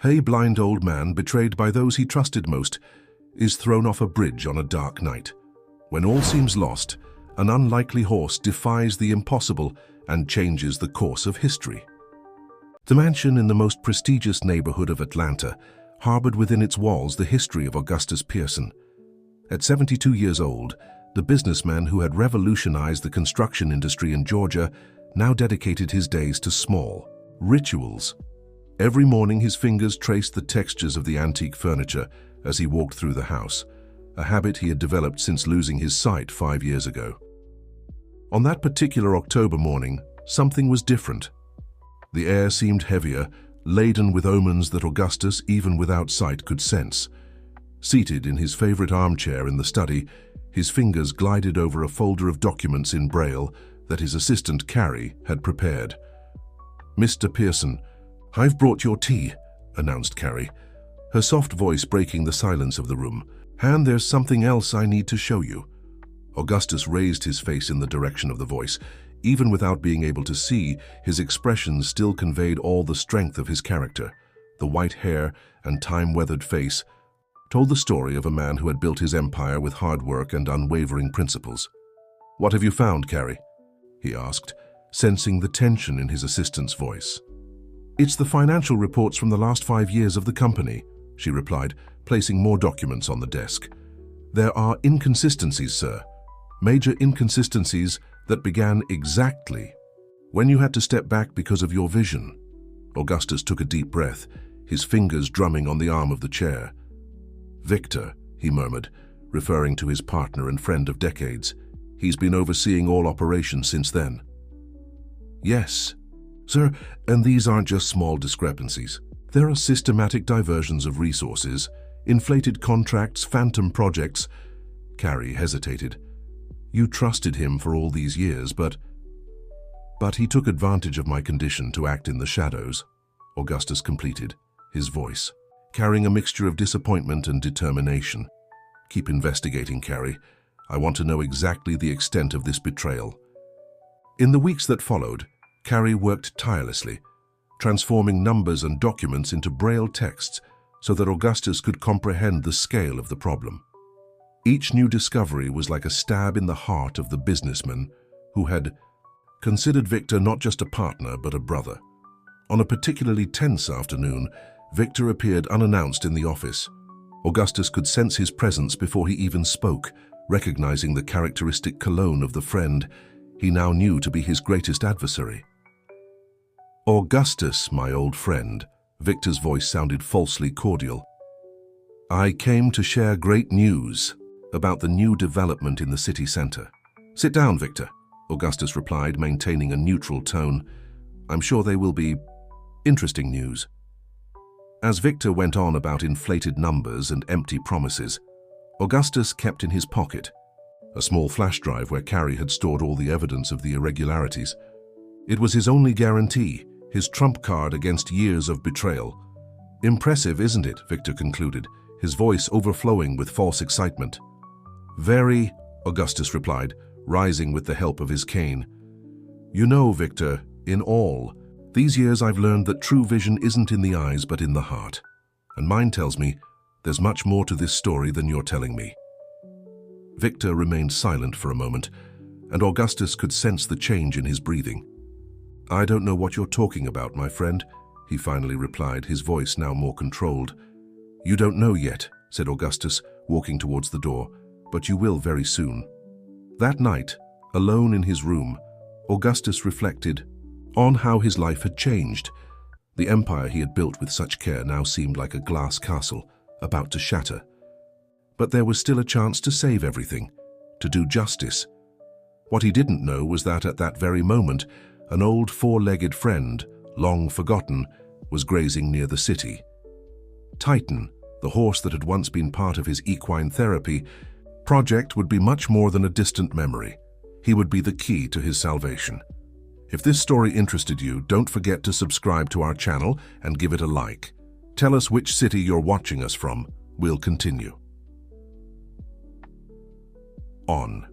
A blind old man, betrayed by those he trusted most, is thrown off a bridge on a dark night. When all seems lost, an unlikely horse defies the impossible and changes the course of history. The mansion in the most prestigious neighborhood of Atlanta harbored within its walls the history of Augustus Pearson. At 72 years old, the businessman who had revolutionized the construction industry in Georgia now dedicated his days to small rituals. Every morning his fingers traced the textures of the antique furniture as he walked through the house, a habit he had developed since losing his sight 5 years ago. On that particular October morning, something was different. The air seemed heavier, laden with omens that Augustus, even without sight, could sense. Seated in his favorite armchair in the study, his fingers glided over a folder of documents in Braille that his assistant Carrie had prepared. "Mr. Pearson, I've brought your tea," announced Carrie, her soft voice breaking the silence of the room. "And there's something else I need to show you." Augustus raised his face in the direction of the voice. Even without being able to see, his expressions still conveyed all the strength of his character. The white hair and time-weathered face told the story of a man who had built his empire with hard work and unwavering principles. "What have you found, Carrie?" he asked, sensing the tension in his assistant's voice. "It's the financial reports from the last 5 years of the company," she replied, placing more documents on the desk. "There are inconsistencies, sir. Major inconsistencies that began exactly when you had to step back because of your vision." Augustus took a deep breath, his fingers drumming on the arm of the chair. "Victor," he murmured, referring to his partner and friend of decades. "He's been overseeing all operations since then." "Yes, sir, and these aren't just small discrepancies. There are systematic diversions of resources, inflated contracts, phantom projects." Carrie hesitated. "You trusted him for all these years, but he took advantage of my condition to act in the shadows," Augustus completed, his voice carrying a mixture of disappointment and determination. "Keep investigating, Carrie. I want to know exactly the extent of this betrayal." In the weeks that followed, Carrie worked tirelessly, transforming numbers and documents into Braille texts so that Augustus could comprehend the scale of the problem. Each new discovery was like a stab in the heart of the businessman who had considered Victor not just a partner but a brother. On a particularly tense afternoon, Victor appeared unannounced in the office. Augustus could sense his presence before he even spoke, recognizing the characteristic cologne of the friend he now knew to be his greatest adversary. "Augustus, my old friend," Victor's voice sounded falsely cordial. "I came to share great news about the new development in the city center." "Sit down, Victor," Augustus replied, maintaining a neutral tone. "I'm sure they will be interesting news." As Victor went on about inflated numbers and empty promises, Augustus kept in his pocket a small flash drive where Carrie had stored all the evidence of the irregularities. It was his only guarantee, his trump card against years of betrayal. "Impressive, isn't it?" Victor concluded, his voice overflowing with false excitement. "Very," Augustus replied, rising with the help of his cane. "You know, Victor, in all these years I've learned that true vision isn't in the eyes but in the heart. And mine tells me there's much more to this story than you're telling me." Victor remained silent for a moment, and Augustus could sense the change in his breathing. "I don't know what you're talking about, my friend," he finally replied, his voice now more controlled. "You don't know yet," said Augustus, walking towards the door, "but you will very soon." That night, alone in his room, Augustus reflected on how his life had changed. The empire he had built with such care now seemed like a glass castle, about to shatter. But there was still a chance to save everything, to do justice. What he didn't know was that at that very moment, an old four-legged friend, long forgotten, was grazing near the city. Titan, the horse that had once been part of his equine therapy project, would be much more than a distant memory. He would be the key to his salvation. If this story interested you, don't forget to subscribe to our channel and give it a like. Tell us which city you're watching us from. We'll continue. On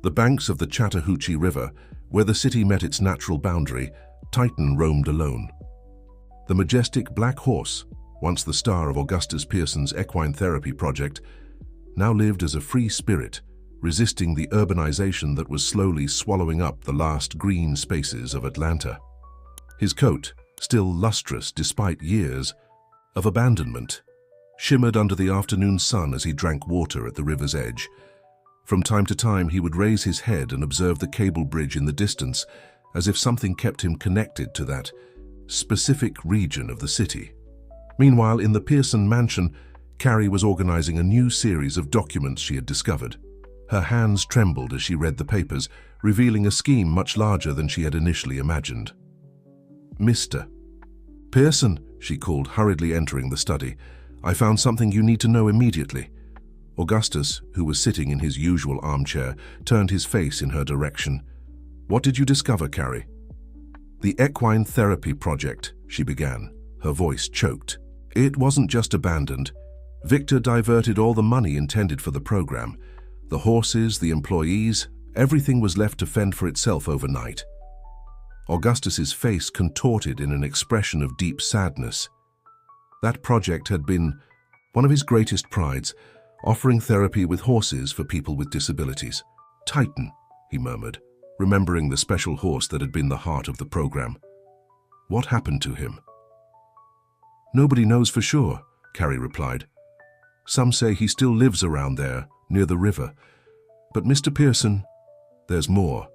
the banks of the Chattahoochee River, where the city met its natural boundary, Titan roamed alone. The majestic black horse, once the star of Augustus Pearson's equine therapy project, now lived as a free spirit, resisting the urbanization that was slowly swallowing up the last green spaces of Atlanta. His coat, still lustrous despite years of abandonment, shimmered under the afternoon sun as he drank water at the river's edge. From time to time, he would raise his head and observe the cable bridge in the distance, as if something kept him connected to that specific region of the city. Meanwhile, in the Pearson mansion, Carrie was organizing a new series of documents she had discovered. Her hands trembled as she read the papers, revealing a scheme much larger than she had initially imagined. "Mr. Pearson," she called, hurriedly entering the study, "I found something you need to know immediately." Augustus, who was sitting in his usual armchair, turned his face in her direction. "What did you discover, Carrie?" "The equine therapy project," she began, her voice choked. "It wasn't just abandoned. Victor diverted all the money intended for the program. The horses, the employees, everything was left to fend for itself overnight." Augustus's face contorted in an expression of deep sadness. That project had been one of his greatest prides, offering therapy with horses for people with disabilities. "Titan," he murmured, remembering the special horse that had been the heart of the program. "What happened to him?" "Nobody knows for sure," Carrie replied. "Some say he still lives around there, near the river. But Mr. Pearson, there's more.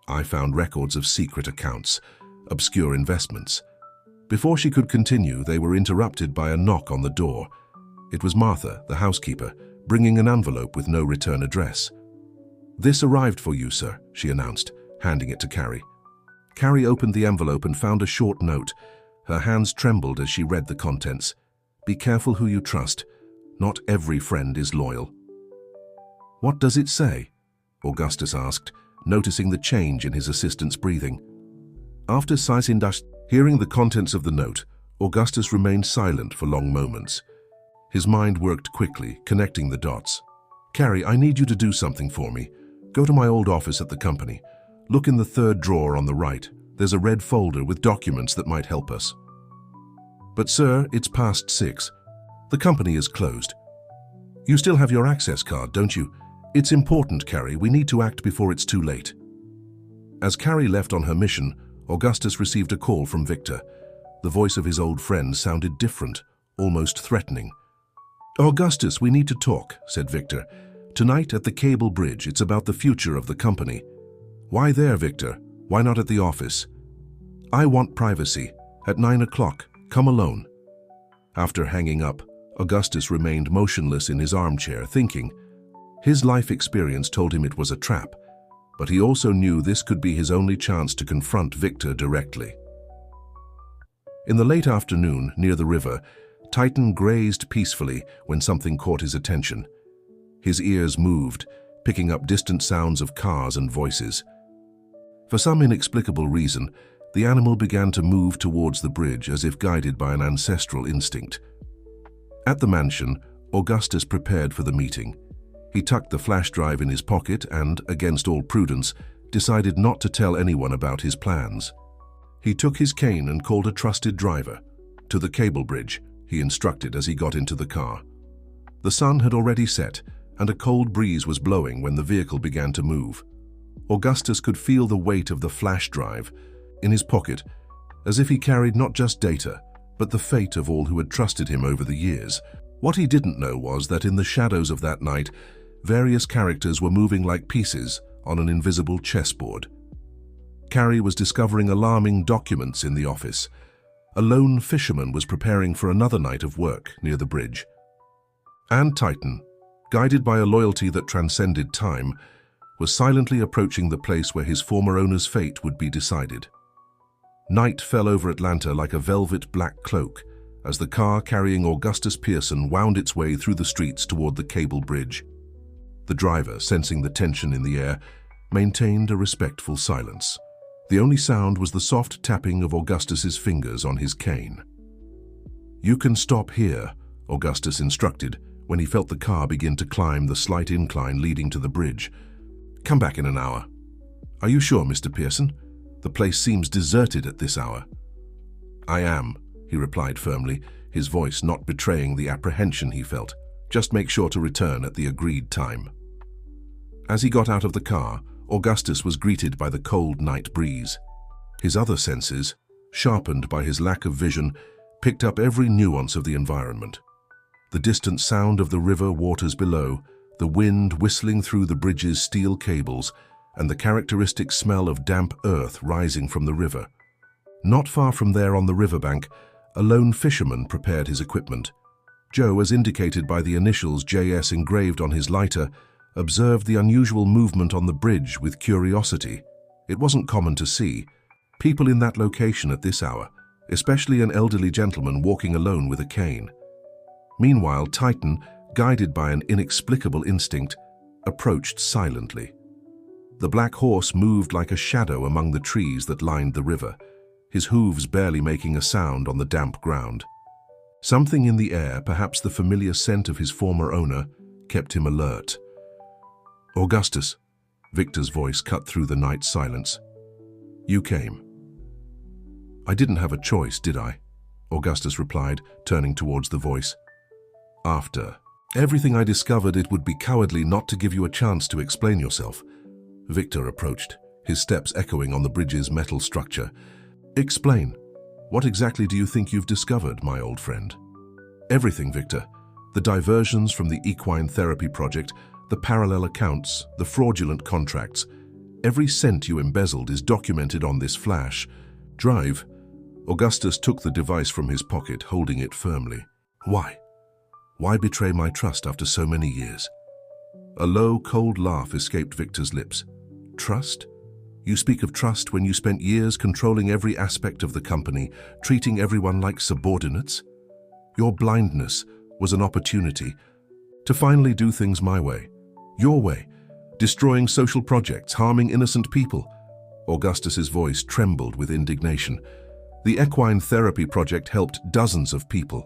I found records of secret accounts, obscure investments." Before she could continue, they were interrupted by a knock on the door. It was Martha, the housekeeper, bringing an envelope with no return address. "This arrived for you, sir," she announced, handing it to Carrie. Carrie opened the envelope and found a short note. Her hands trembled as she read the contents. "Be careful who you trust. Not every friend is loyal." "What does it say?" Augustus asked, noticing the change in his assistant's breathing. After hearing the contents of the note, Augustus remained silent for long moments. His mind worked quickly, connecting the dots. "Carrie, I need you to do something for me. Go to my old office at the company. Look in the third drawer on the right. There's a red folder with documents that might help us." "But sir, it's past 6. The company is closed." "You still have your access card, don't you? It's important, Carrie. We need to act before it's too late." As Carrie left on her mission, Augustus received a call from Victor. The voice of his old friend sounded different, almost threatening. "Augustus, we need to talk," said Victor. "Tonight at the cable bridge, it's about the future of the company." "Why there, Victor? Why not at the office?" "I want privacy. At 9 o'clock. Come alone." After hanging up, Augustus remained motionless in his armchair, thinking. His life experience told him it was a trap, but he also knew this could be his only chance to confront Victor directly. In the late afternoon, near the river, Titan grazed peacefully when something caught his attention. His ears moved, picking up distant sounds of cars and voices. For some inexplicable reason, the animal began to move towards the bridge as if guided by an ancestral instinct. At the mansion, Augustus prepared for the meeting. He tucked the flash drive in his pocket and, against all prudence, decided not to tell anyone about his plans. He took his cane and called a trusted driver. "To the cable bridge," he instructed as he got into the car. The sun had already set, and a cold breeze was blowing when the vehicle began to move. Augustus could feel the weight of the flash drive in his pocket, as if he carried not just data, but the fate of all who had trusted him over the years. What he didn't know was that in the shadows of that night, various characters were moving like pieces on an invisible chessboard. Carrie was discovering alarming documents in the office. A lone fisherman was preparing for another night of work near the bridge. And Titan, guided by a loyalty that transcended time, was silently approaching the place where his former owner's fate would be decided. Night fell over Atlanta like a velvet black cloak as the car carrying Augustus Pearson wound its way through the streets toward the cable bridge. The driver, sensing the tension in the air, maintained a respectful silence. The only sound was the soft tapping of Augustus's fingers on his cane. "You can stop here," Augustus instructed when he felt the car begin to climb the slight incline leading to the bridge. "Come back in an hour." "Are you sure, Mr. Pearson? The place seems deserted at this hour." "I am," he replied firmly, his voice not betraying the apprehension he felt. "Just make sure to return at the agreed time." As he got out of the car, Augustus was greeted by the cold night breeze. His other senses, sharpened by his lack of vision, picked up every nuance of the environment. The distant sound of the river waters below, the wind whistling through the bridge's steel cables, and the characteristic smell of damp earth rising from the river. Not far from there on the riverbank, a lone fisherman prepared his equipment. Joe, as indicated by the initials JS engraved on his lighter, observed the unusual movement on the bridge with curiosity. It wasn't common to see people in that location at this hour, especially an elderly gentleman walking alone with a cane. Meanwhile, Titan, guided by an inexplicable instinct, approached silently. The black horse moved like a shadow among the trees that lined the river, his hooves barely making a sound on the damp ground. Something in the air, perhaps the familiar scent of his former owner, kept him alert. "Augustus," Victor's voice cut through the night silence. "You came." "I didn't have a choice, did I?" Augustus replied, turning towards the voice. "After everything I discovered, it would be cowardly not to give you a chance to explain yourself." Victor approached, his steps echoing on the bridge's metal structure. "Explain. What exactly do you think you've discovered, my old friend?" "Everything, Victor. The diversions from the equine therapy project, the parallel accounts, the fraudulent contracts. Every cent you embezzled is documented on this flash drive." Augustus took the device from his pocket, holding it firmly. "Why? Why betray my trust after so many years?" A low, cold laugh escaped Victor's lips. "Trust? You speak of trust when you spent years controlling every aspect of the company, treating everyone like subordinates? Your blindness was an opportunity to finally do things my way, your way, destroying social projects, harming innocent people." Augustus's voice trembled with indignation. "The equine therapy project helped dozens of people.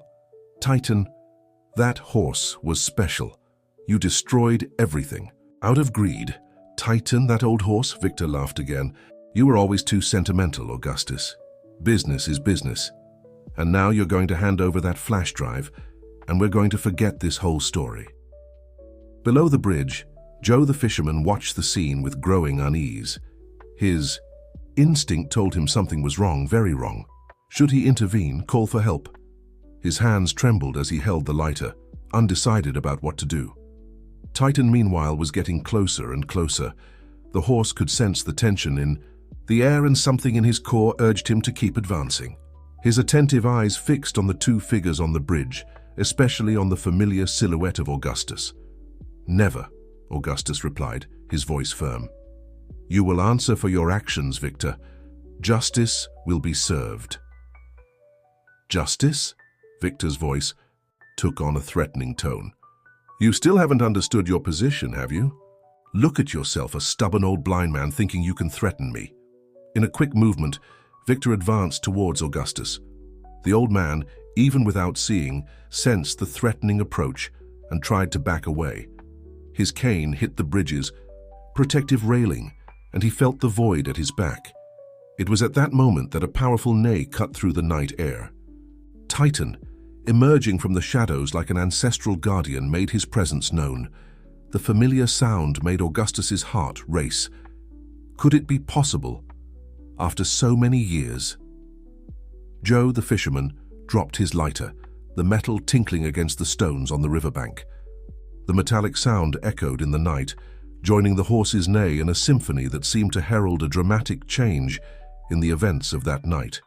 Titan, that horse was special. You destroyed everything. Out of greed." "Titan, that old horse?" Victor laughed again. "You were always too sentimental, Augustus. Business is business. And now you're going to hand over that flash drive, and we're going to forget this whole story." Below the bridge, Joe the fisherman watched the scene with growing unease. His instinct told him something was wrong, very wrong. Should he intervene, call for help? His hands trembled as he held the lighter, undecided about what to do. Titan, meanwhile, was getting closer and closer. The horse could sense the tension in the air, and something in his core urged him to keep advancing. His attentive eyes fixed on the two figures on the bridge, especially on the familiar silhouette of Augustus. "Never," Augustus replied, his voice firm. "You will answer for your actions, Victor. Justice will be served." "Justice?" Victor's voice took on a threatening tone. "You still haven't understood your position, have you? Look at yourself, a stubborn old blind man thinking you can threaten me." In a quick movement, Victor advanced towards Augustus. The old man, even without seeing, sensed the threatening approach and tried to back away. His cane hit the bridge's protective railing, and he felt the void at his back. It was at that moment that a powerful neigh cut through the night air. Titan, emerging from the shadows like an ancestral guardian, made his presence known. The familiar sound made Augustus's heart race. Could it be possible? After so many years? Joe the fisherman dropped his lighter, the metal tinkling against the stones on the riverbank. The metallic sound echoed in the night, joining the horse's neigh in a symphony that seemed to herald a dramatic change in the events of that night.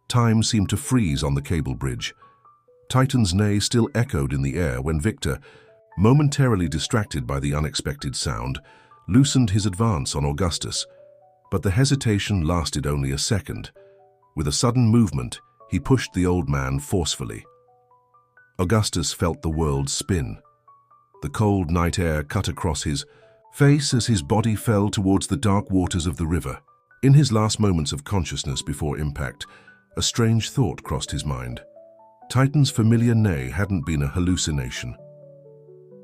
Time seemed to freeze on the cable bridge. Titan's neigh still echoed in the air when Victor, momentarily distracted by the unexpected sound, loosened his advance on Augustus. But the hesitation lasted only a second. With a sudden movement, he pushed the old man forcefully. Augustus felt the world spin. The cold night air cut across his face as his body fell towards the dark waters of the river. In his last moments of consciousness before impact, a strange thought crossed his mind. Titan's familiar neigh hadn't been a hallucination.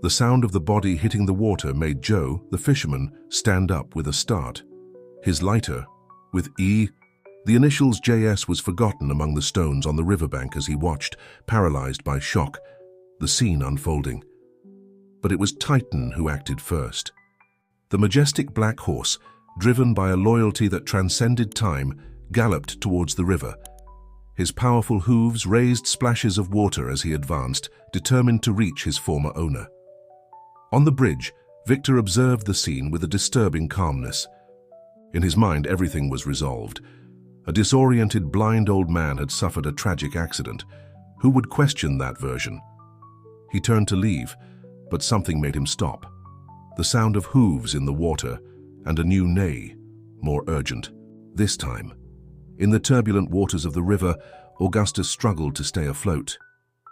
The sound of the body hitting the water made Joe, the fisherman, stand up with a start. His lighter, with The initials JS was forgotten among the stones on the riverbank as he watched, paralyzed by shock, the scene unfolding. But it was Titan who acted first. The majestic black horse, driven by a loyalty that transcended time, galloped towards the river. His powerful hooves raised splashes of water as he advanced, determined to reach his former owner. On the bridge, Victor observed the scene with a disturbing calmness. In his mind, everything was resolved. A disoriented, blind old man had suffered a tragic accident. Who would question that version? He turned to leave, but something made him stop. The sound of hooves in the water and a new neigh, more urgent. This time, in the turbulent waters of the river, Augustus struggled to stay afloat.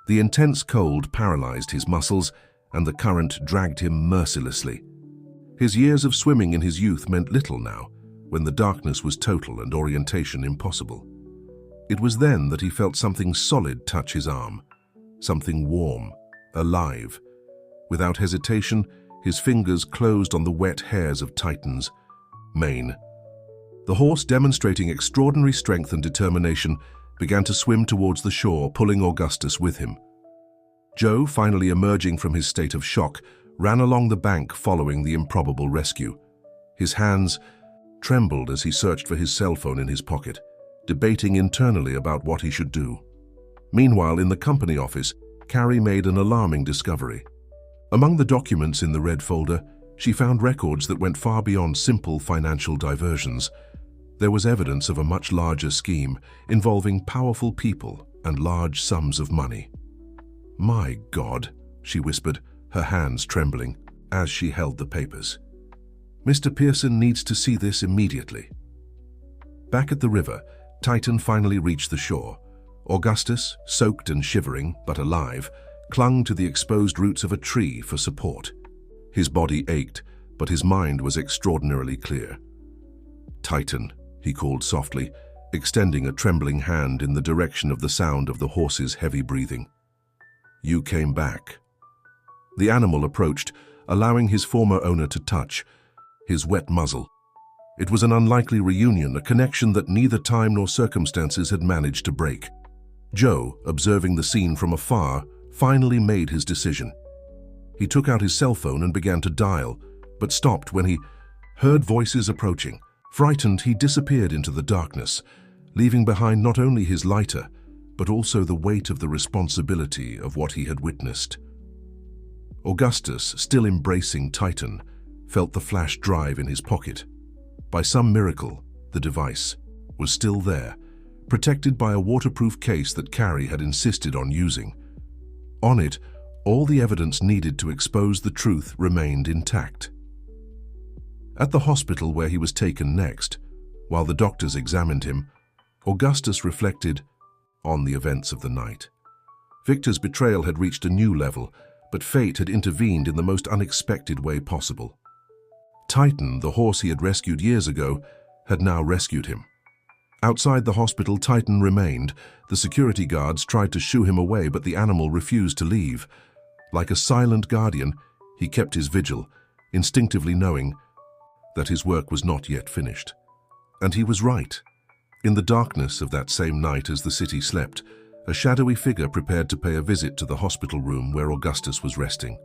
The intense cold paralyzed his muscles, and the current dragged him mercilessly. His years of swimming in his youth meant little now, when the darkness was total and orientation impossible. It was then that he felt something solid touch his arm, something warm, alive. Without hesitation, his fingers closed on the wet hairs of Titan's mane. The horse, demonstrating extraordinary strength and determination, began to swim towards the shore, pulling Augustus with him. Joe, finally emerging from his state of shock, ran along the bank following the improbable rescue. His hands trembled as he searched for his cell phone in his pocket, debating internally about what he should do. Meanwhile, in the company office, Carrie made an alarming discovery. Among the documents in the red folder, she found records that went far beyond simple financial diversions. There was evidence of a much larger scheme involving powerful people and large sums of money. "My God," she whispered, her hands trembling as she held the papers. "Mr. Pearson needs to see this immediately." Back at the river, Titan finally reached the shore. Augustus, soaked and shivering, but alive, clung to the exposed roots of a tree for support. His body ached, but his mind was extraordinarily clear. "Titan," he called softly, extending a trembling hand in the direction of the sound of the horse's heavy breathing. "You came back." The animal approached, allowing his former owner to touch his wet muzzle. It was an unlikely reunion, a connection that neither time nor circumstances had managed to break. Joe, observing the scene from afar, finally made his decision. He took out his cell phone and began to dial, but stopped when he heard voices approaching. Frightened, he disappeared into the darkness, leaving behind not only his lighter, but also the weight of the responsibility of what he had witnessed. Augustus, still embracing Titan, felt the flash drive in his pocket. By some miracle, the device was still there, protected by a waterproof case that Carrie had insisted on using. On it, all the evidence needed to expose the truth remained intact. At the hospital where he was taken next, while the doctors examined him, Augustus reflected on the events of the night. Victor's betrayal had reached a new level, but fate had intervened in the most unexpected way possible. Titan, the horse he had rescued years ago, had now rescued him. Outside the hospital, Titan remained. The security guards tried to shoo him away, but the animal refused to leave. Like a silent guardian, he kept his vigil, instinctively knowing that his work was not yet finished. And he was right. In the darkness of that same night as the city slept, a shadowy figure prepared to pay a visit to the hospital room where Augustus was resting.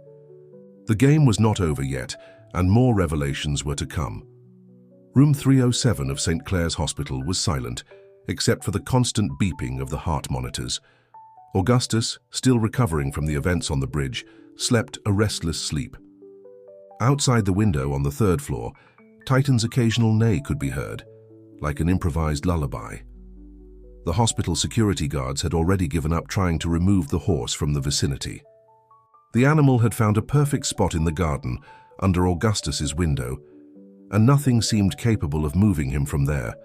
The game was not over yet, and more revelations were to come. Room 307 of St. Clair's Hospital was silent, except for the constant beeping of the heart monitors. Augustus, still recovering from the events on the bridge, slept a restless sleep. Outside the window on the third floor, Titan's occasional neigh could be heard, like an improvised lullaby. The hospital security guards had already given up trying to remove the horse from the vicinity. The animal had found a perfect spot in the garden, under Augustus's window, and nothing seemed capable of moving him from there.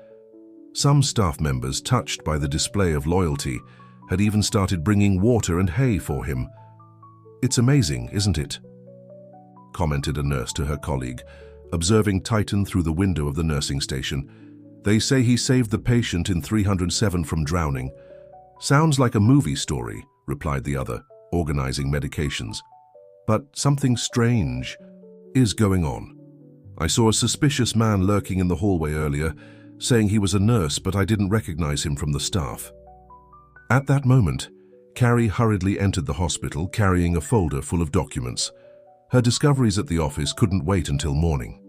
Some staff members, touched by the display of loyalty, had even started bringing water and hay for him. "It's amazing, isn't it?" commented a nurse to her colleague, observing Titan through the window of the nursing station. "They say he saved the patient in 307 from drowning." "Sounds like a movie story," replied the other, organizing medications. "But something strange is going on. I saw a suspicious man lurking in the hallway earlier, saying he was a nurse, but I didn't recognize him from the staff. At that moment, Carrie hurriedly entered the hospital carrying a folder full of documents. Her discoveries at the office couldn't wait until morning.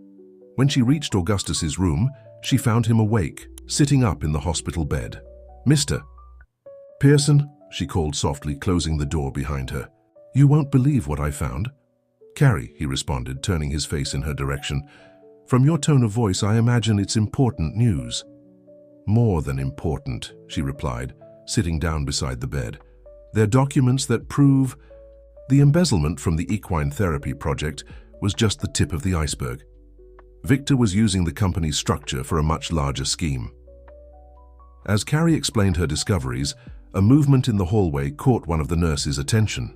When she reached Augustus's room, she found him awake, sitting up in the hospital bed. "Mr. Pearson," she called softly, closing the door behind her. "You won't believe what I found." "Carrie," he responded, turning his face in her direction. "From your tone of voice, I imagine it's important news." "More than important," she replied, sitting down beside the bed. "They're documents that prove the embezzlement from the equine therapy project was just the tip of the iceberg. Victor was using the company's structure for a much larger scheme." As Carrie explained her discoveries, a movement in the hallway caught one of the nurses' attention.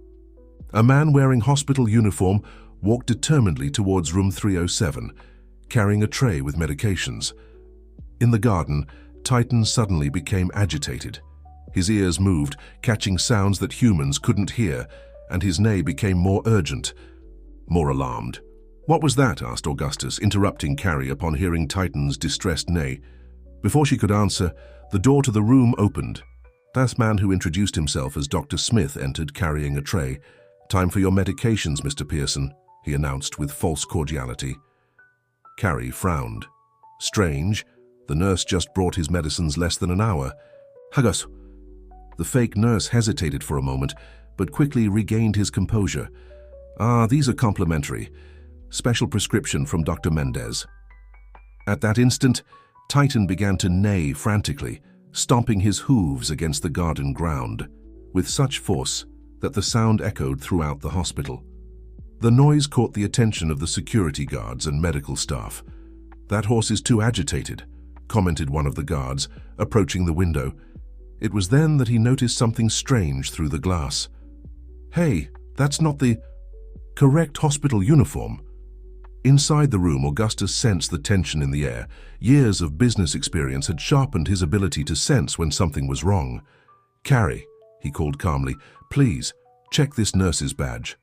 A man wearing hospital uniform walked determinedly towards room 307, carrying a tray with medications. In the garden, Titan suddenly became agitated. His ears moved, catching sounds that humans couldn't hear, and his neigh became more urgent, more alarmed. "What was that?" asked Augustus, interrupting Carrie upon hearing Titan's distressed neigh. Before she could answer, the door to the room opened. That man who introduced himself as Dr. Smith entered carrying a tray. "Time for your medications, Mr. Pearson," he announced with false cordiality. Carrie frowned. Strange, the nurse just brought his medicines less than an hour. "Hugus." The fake nurse hesitated for a moment, but quickly regained his composure. "Ah, these are complimentary. Special prescription from Dr. Mendez." At that instant, Titan began to neigh frantically, stomping his hooves against the garden ground, with such force that the sound echoed throughout the hospital. The noise caught the attention of the security guards and medical staff. "That horse is too agitated," commented one of the guards, approaching the window. It was then that he noticed something strange through the glass. "Hey, that's not the correct hospital uniform." Inside the room, Augustus sensed the tension in the air. Years of business experience had sharpened his ability to sense when something was wrong. "Carrie," he called calmly, "please, check this nurse's badge."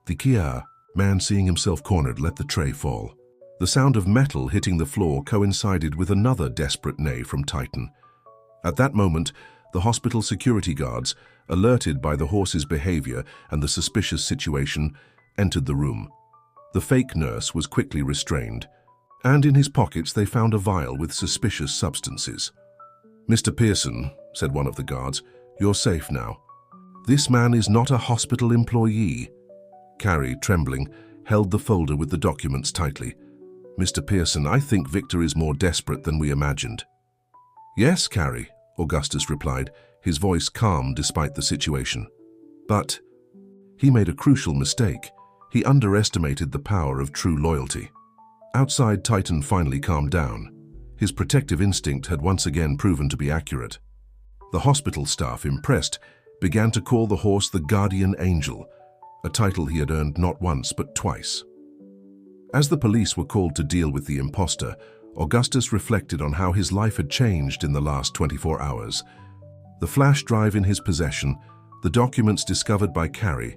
The Kia man, seeing himself cornered, let the tray fall. The sound of metal hitting the floor coincided with another desperate neigh from Titan. At that moment, the hospital security guards, alerted by the horse's behavior and the suspicious situation, entered the room. The fake nurse was quickly restrained, and in his pockets they found a vial with suspicious substances. "Mr. Pearson," said one of the guards, "you're safe now. This man is not a hospital employee." Carrie, trembling, held the folder with the documents tightly. "Mr. Pearson, I think Victor is more desperate than we imagined." "Yes, Carrie," Augustus replied, his voice calm despite the situation. "But he made a crucial mistake. He underestimated the power of true loyalty." Outside, Titan finally calmed down. His protective instinct had once again proven to be accurate. The hospital staff, impressed, began to call the horse the Guardian Angel, a title he had earned not once but twice. As the police were called to deal with the imposter, Augustus reflected on how his life had changed in the last 24 hours. The flash drive in his possession, the documents discovered by Carrie,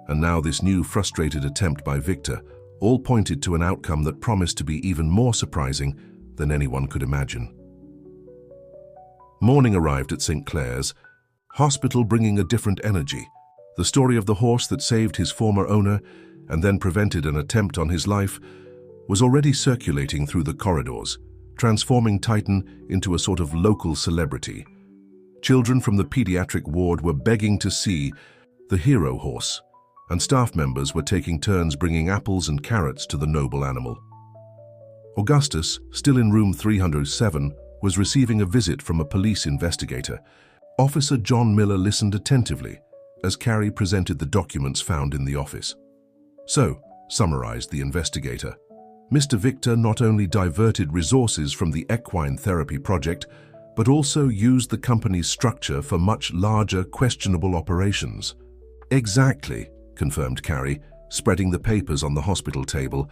and now this new frustrated attempt by Victor, all pointed to an outcome that promised to be even more surprising than anyone could imagine. Morning arrived at St. Clair's hospital, bringing a different energy. The story of the horse that saved his former owner and then prevented an attempt on his life was already circulating through the corridors, transforming Titan into a sort of local celebrity. Children from the pediatric ward were begging to see the hero horse, and staff members were taking turns bringing apples and carrots to the noble animal. Augustus, still in room 307, was receiving a visit from a police investigator. Officer John Miller listened attentively as Carrie presented the documents found in the office. "So," summarized the investigator, "Mr. Victor not only diverted resources from the equine therapy project, but also used the company's structure for much larger, questionable operations." "Exactly," confirmed Carrie, spreading the papers on the hospital table.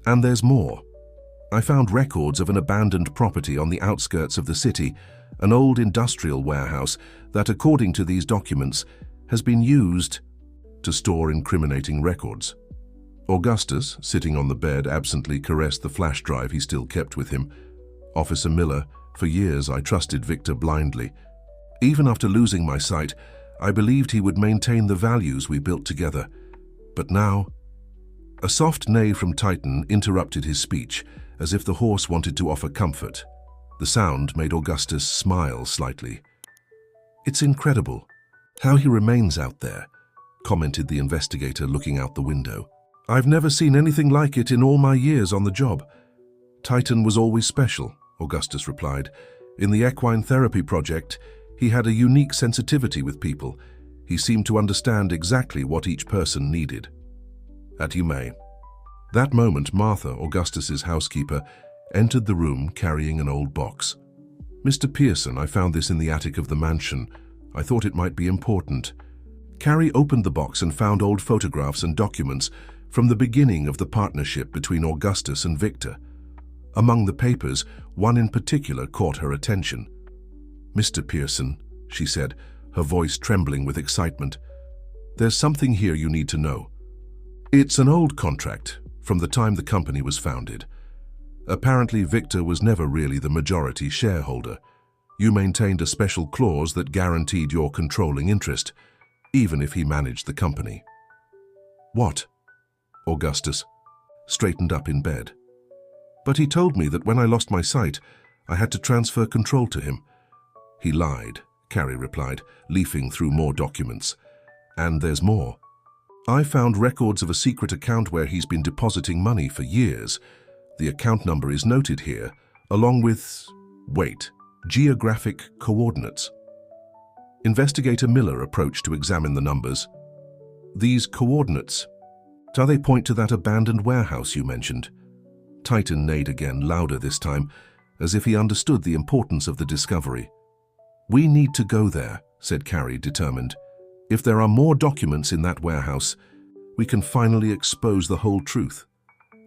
"And there's more. I found records of an abandoned property on the outskirts of the city, an old industrial warehouse that, according to these documents, has been used to store incriminating records." Augustus, sitting on the bed, absently caressed the flash drive he still kept with him. Officer Miller, for years I trusted Victor blindly. Even after losing my sight, I believed he would maintain the values we built together. But now... A soft neigh from Titan interrupted his speech, as if the horse wanted to offer comfort. The sound made Augustus smile slightly. "It's incredible how he remains out there," commented the investigator, looking out the window. "I've never seen anything like it in all my years on the job." "Titan was always special," Augustus replied. "In the equine therapy project, he had a unique sensitivity with people. He seemed to understand exactly what each person needed." "That you may." That moment, Martha, Augustus's housekeeper, entered the room carrying an old box. "Mr. Pearson, I found this in the attic of the mansion. I thought it might be important." Carrie opened the box and found old photographs and documents from the beginning of the partnership between Augustus and Victor. Among the papers, one in particular caught her attention. "Mr. Pearson," she said, her voice trembling with excitement, "there's something here you need to know. It's an old contract from the time the company was founded. Apparently, Victor was never really the majority shareholder. You maintained a special clause that guaranteed your controlling interest, even if he managed the company." "What?" Augustus straightened up in bed. "But he told me that when I lost my sight, I had to transfer control to him." "He lied," Carrie replied, leafing through more documents. "And there's more. I found records of a secret account where he's been depositing money for years. The account number is noted here, along with, wait, geographic coordinates." Investigator Miller approached to examine the numbers. "These coordinates, do they point to that abandoned warehouse you mentioned?" Titan neighed again, louder this time, as if he understood the importance of the discovery. "We need to go there," said Carrie, determined. "If there are more documents in that warehouse, we can finally expose the whole truth."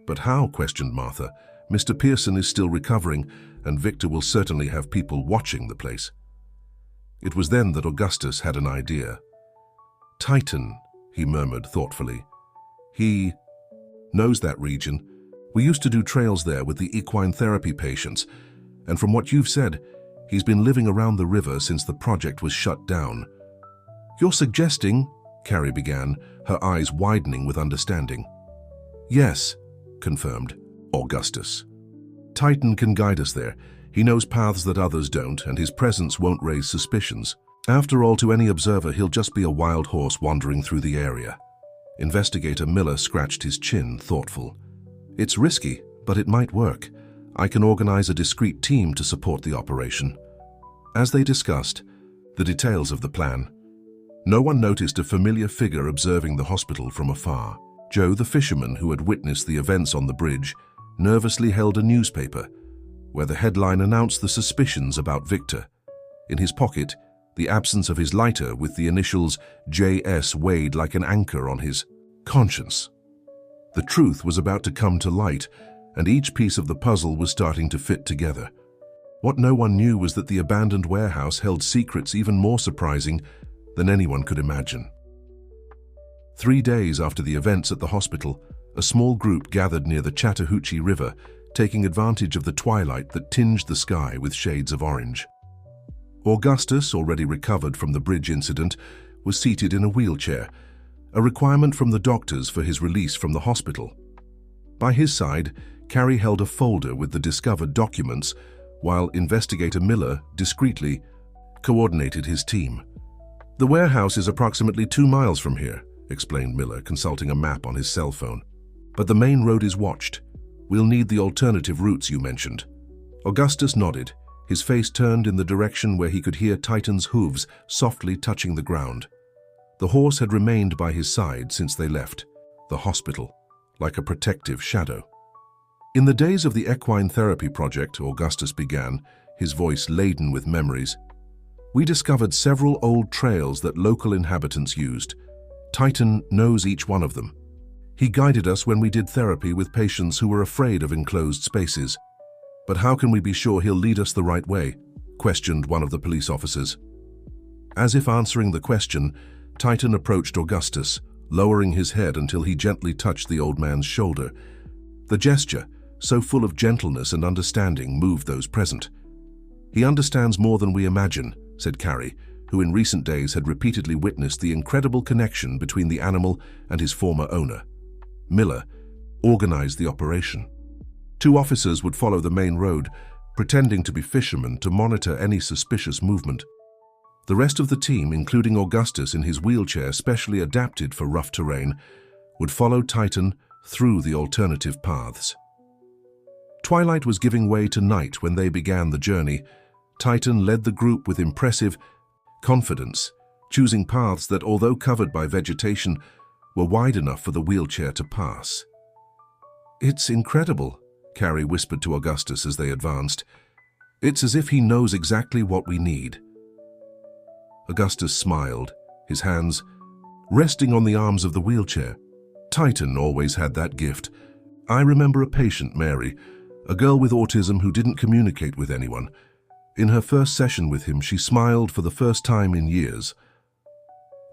"But how?" questioned Martha. "Mr. Pearson is still recovering, and Victor will certainly have people watching the place." It was then that Augustus had an idea. "Titan," he murmured thoughtfully. "He knows that region. We used to do trails there with the equine therapy patients, and from what you've said, he's been living around the river since the project was shut down." "You're suggesting," Carrie began, her eyes widening with understanding. "Yes," confirmed Augustus. "Titan can guide us there. He knows paths that others don't, and his presence won't raise suspicions. After all, to any observer, he'll just be a wild horse wandering through the area." Investigator Miller scratched his chin, thoughtful. "It's risky, but it might work. I can organize a discreet team to support the operation." As they discussed the details of the plan, no one noticed a familiar figure observing the hospital from afar. Joe, the fisherman who had witnessed the events on the bridge, nervously held a newspaper, where the headline announced the suspicions about Victor. In his pocket, the absence of his lighter with the initials JS weighed like an anchor on his conscience. The truth was about to come to light, and each piece of the puzzle was starting to fit together. What no one knew was that the abandoned warehouse held secrets even more surprising than anyone could imagine. 3 days after the events at the hospital, a small group gathered near the Chattahoochee River, taking advantage of the twilight that tinged the sky with shades of orange. Augustus, already recovered from the bridge incident, was seated in a wheelchair, a requirement from the doctors for his release from the hospital. By his side, Carrie held a folder with the discovered documents, while Investigator Miller discreetly coordinated his team. "The warehouse is approximately 2 miles from here," explained Miller, consulting a map on his cell phone. "But the main road is watched. We'll need the alternative routes you mentioned." Augustus nodded, his face turned in the direction where he could hear Titan's hooves softly touching the ground. The horse had remained by his side since they left the hospital, like a protective shadow. "In the days of the equine therapy project," Augustus began, his voice laden with memories, "we discovered several old trails that local inhabitants used. Titan knows each one of them. He guided us when we did therapy with patients who were afraid of enclosed spaces." "But how can we be sure he'll lead us the right way?" questioned one of the police officers. As if answering the question, Titan approached Augustus, lowering his head until he gently touched the old man's shoulder. The gesture, so full of gentleness and understanding, moved those present. "He understands more than we imagine," said Carrie, who in recent days had repeatedly witnessed the incredible connection between the animal and his former owner. Miller organized the operation. 2 officers would follow the main road, pretending to be fishermen to monitor any suspicious movement. The rest of the team, including Augustus in his wheelchair specially adapted for rough terrain, would follow Titan through the alternative paths. Twilight was giving way to night when they began the journey. Titan led the group with impressive confidence, choosing paths that, although covered by vegetation, were wide enough for the wheelchair to pass. "It's incredible," Carrie whispered to Augustus as they advanced. "It's as if he knows exactly what we need." Augustus smiled, his hands resting on the arms of the wheelchair. Titan always had that gift. I remember a patient, Mary, a girl with autism who didn't communicate with anyone. In her first session with him, she smiled for the first time in years.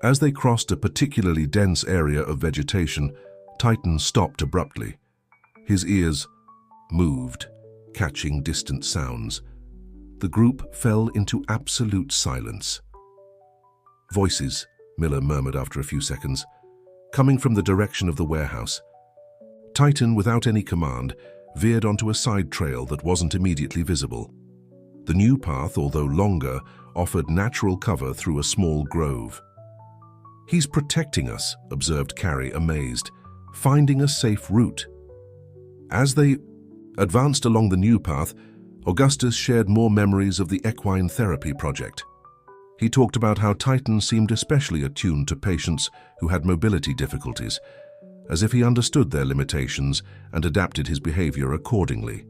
As they crossed a particularly dense area of vegetation, Titan stopped abruptly. His ears moved, catching distant sounds. The group fell into absolute silence. "Voices," Miller murmured after a few seconds, "coming from the direction of the warehouse." Titan, without any command, veered onto a side trail that wasn't immediately visible. The new path, although longer, offered natural cover through a small grove. "He's protecting us," observed Carrie, amazed, "finding a safe route." As they advanced along the new path, Augustus shared more memories of the equine therapy project. He talked about how Titan seemed especially attuned to patients who had mobility difficulties, as if he understood their limitations and adapted his behavior accordingly.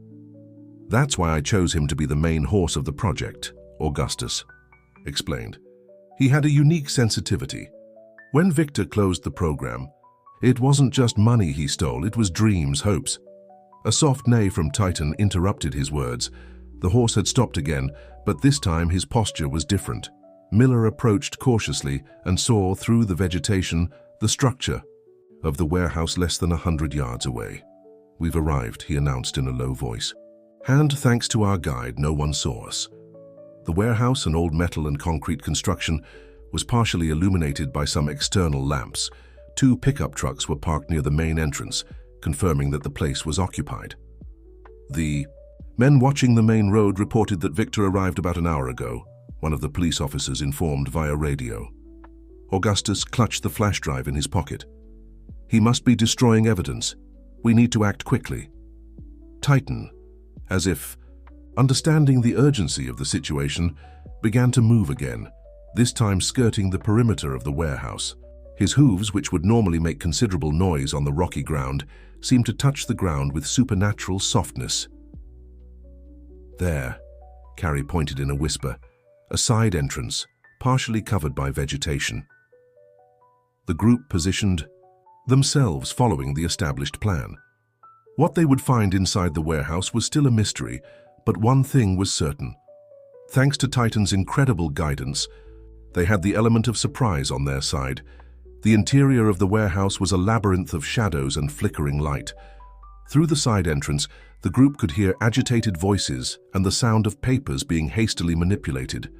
"That's why I chose him to be the main horse of the project," Augustus explained. "He had a unique sensitivity. When Victor closed the program, it wasn't just money he stole, it was dreams, hopes." A soft neigh from Titan interrupted his words. The horse had stopped again, but this time his posture was different. Miller approached cautiously and saw through the vegetation the structure of the warehouse less than 100 yards away. "We've arrived," he announced in a low voice. And thanks to our guide, no one saw us. The warehouse, an old metal and concrete construction, was partially illuminated by some external lamps. 2 pickup trucks were parked near the main entrance, confirming that the place was occupied. The men watching the main road reported that Victor arrived about an hour ago, one of the police officers informed via radio. Augustus clutched the flash drive in his pocket. "He must be destroying evidence. We need to act quickly." Titan, as if understanding the urgency of the situation, began to move again, this time skirting the perimeter of the warehouse. His hooves, which would normally make considerable noise on the rocky ground, seemed to touch the ground with supernatural softness. "There," Carrie pointed in a whisper, "a side entrance, partially covered by vegetation." The group positioned themselves following the established plan. What they would find inside the warehouse was still a mystery, but one thing was certain. Thanks to Titan's incredible guidance, they had the element of surprise on their side. The interior of the warehouse was a labyrinth of shadows and flickering light. Through the side entrance, the group could hear agitated voices and the sound of papers being hastily manipulated.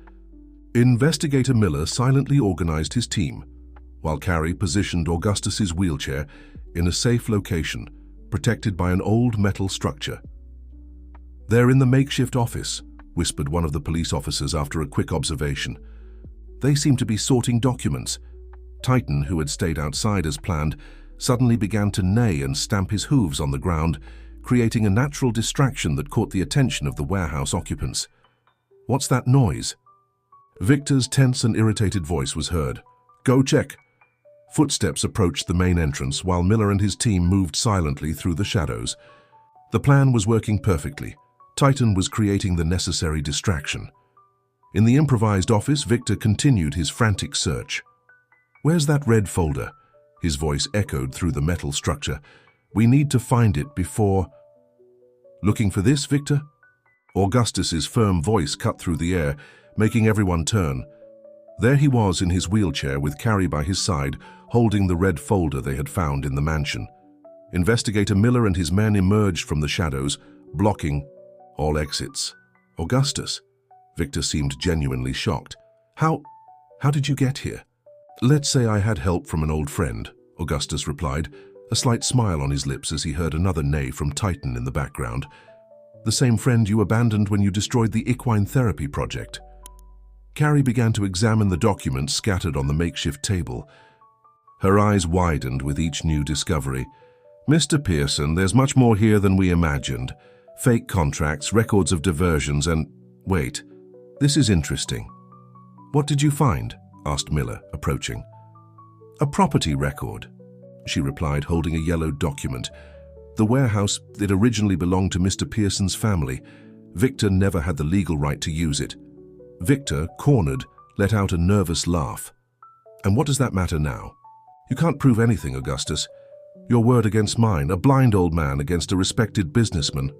Investigator Miller silently organized his team, while Carrie positioned Augustus's wheelchair in a safe location, protected by an old metal structure. "They're in the makeshift office," whispered one of the police officers after a quick observation. "They seem to be sorting documents." Titan, who had stayed outside as planned, suddenly began to neigh and stamp his hooves on the ground, creating a natural distraction that caught the attention of the warehouse occupants. "What's that noise?" Victor's tense and irritated voice was heard. "Go check." Footsteps approached the main entrance while Miller and his team moved silently through the shadows. The plan was working perfectly. Titan was creating the necessary distraction. In the improvised office, Victor continued his frantic search. "Where's that red folder?" His voice echoed through the metal structure. "We need to find it before—" "Looking for this, Victor?" Augustus's firm voice cut through the air, making everyone turn. There he was in his wheelchair with Carrie by his side, holding the red folder they had found in the mansion. Investigator Miller and his men emerged from the shadows, blocking all exits. Augustus. Victor seemed genuinely shocked. How did you get here? Let's say I had help from an old friend, Augustus replied, a slight smile on his lips as he heard another neigh from Titan in the background. The same friend you abandoned when you destroyed the equine therapy project. Carrie began to examine the documents scattered on the makeshift table. Her eyes widened with each new discovery. Mr. Pearson, there's much more here than we imagined. Fake contracts, records of diversions, and... Wait, this is interesting. What did you find? Asked Miller, approaching. A property record, she replied, holding a yellow document. The warehouse, it originally belonged to Mr. Pearson's family. Victor never had the legal right to use it. Victor, cornered, let out a nervous laugh. And what does that matter now? You can't prove anything, Augustus. Your word against mine, a blind old man against a respected businessman.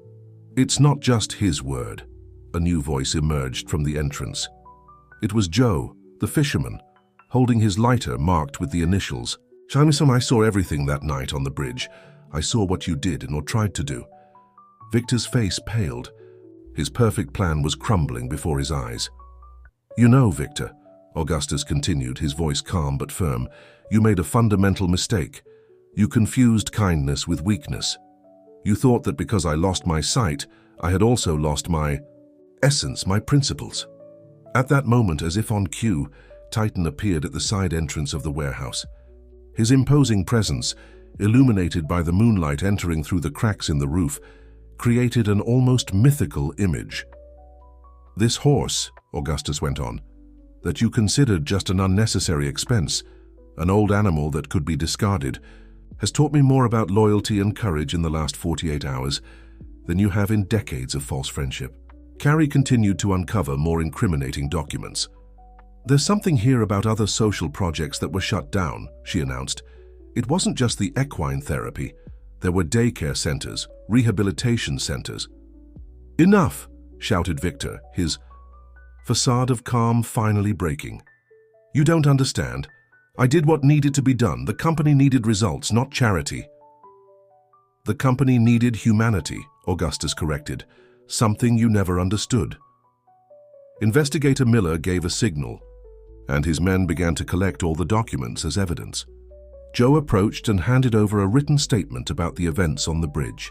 It's not just his word. A new voice emerged from the entrance. It was Joe, the fisherman, holding his lighter marked with the initials. Shamison, I saw everything that night on the bridge. I saw what you did or tried to do. Victor's face paled. His perfect plan was crumbling before his eyes. You know, Victor, Augustus continued, his voice calm but firm, you made a fundamental mistake. You confused kindness with weakness. You thought that because I lost my sight, I had also lost my essence, my principles. At that moment, as if on cue, Titan appeared at the side entrance of the warehouse. His imposing presence, illuminated by the moonlight entering through the cracks in the roof, created an almost mythical image. This horse, Augustus went on, that you considered just an unnecessary expense, an old animal that could be discarded, has taught me more about loyalty and courage in the last 48 hours than you have in decades of false friendship. Carrie continued to uncover more incriminating documents. There's something here about other social projects that were shut down, she announced. It wasn't just the equine therapy. There were daycare centers, rehabilitation centers. Enough, shouted Victor, his facade of calm finally breaking. You don't understand. I did what needed to be done. The company needed results, not charity. The company needed humanity, Augustus corrected, something you never understood. Investigator Miller gave a signal, and his men began to collect all the documents as evidence. Joe approached and handed over a written statement about the events on the bridge.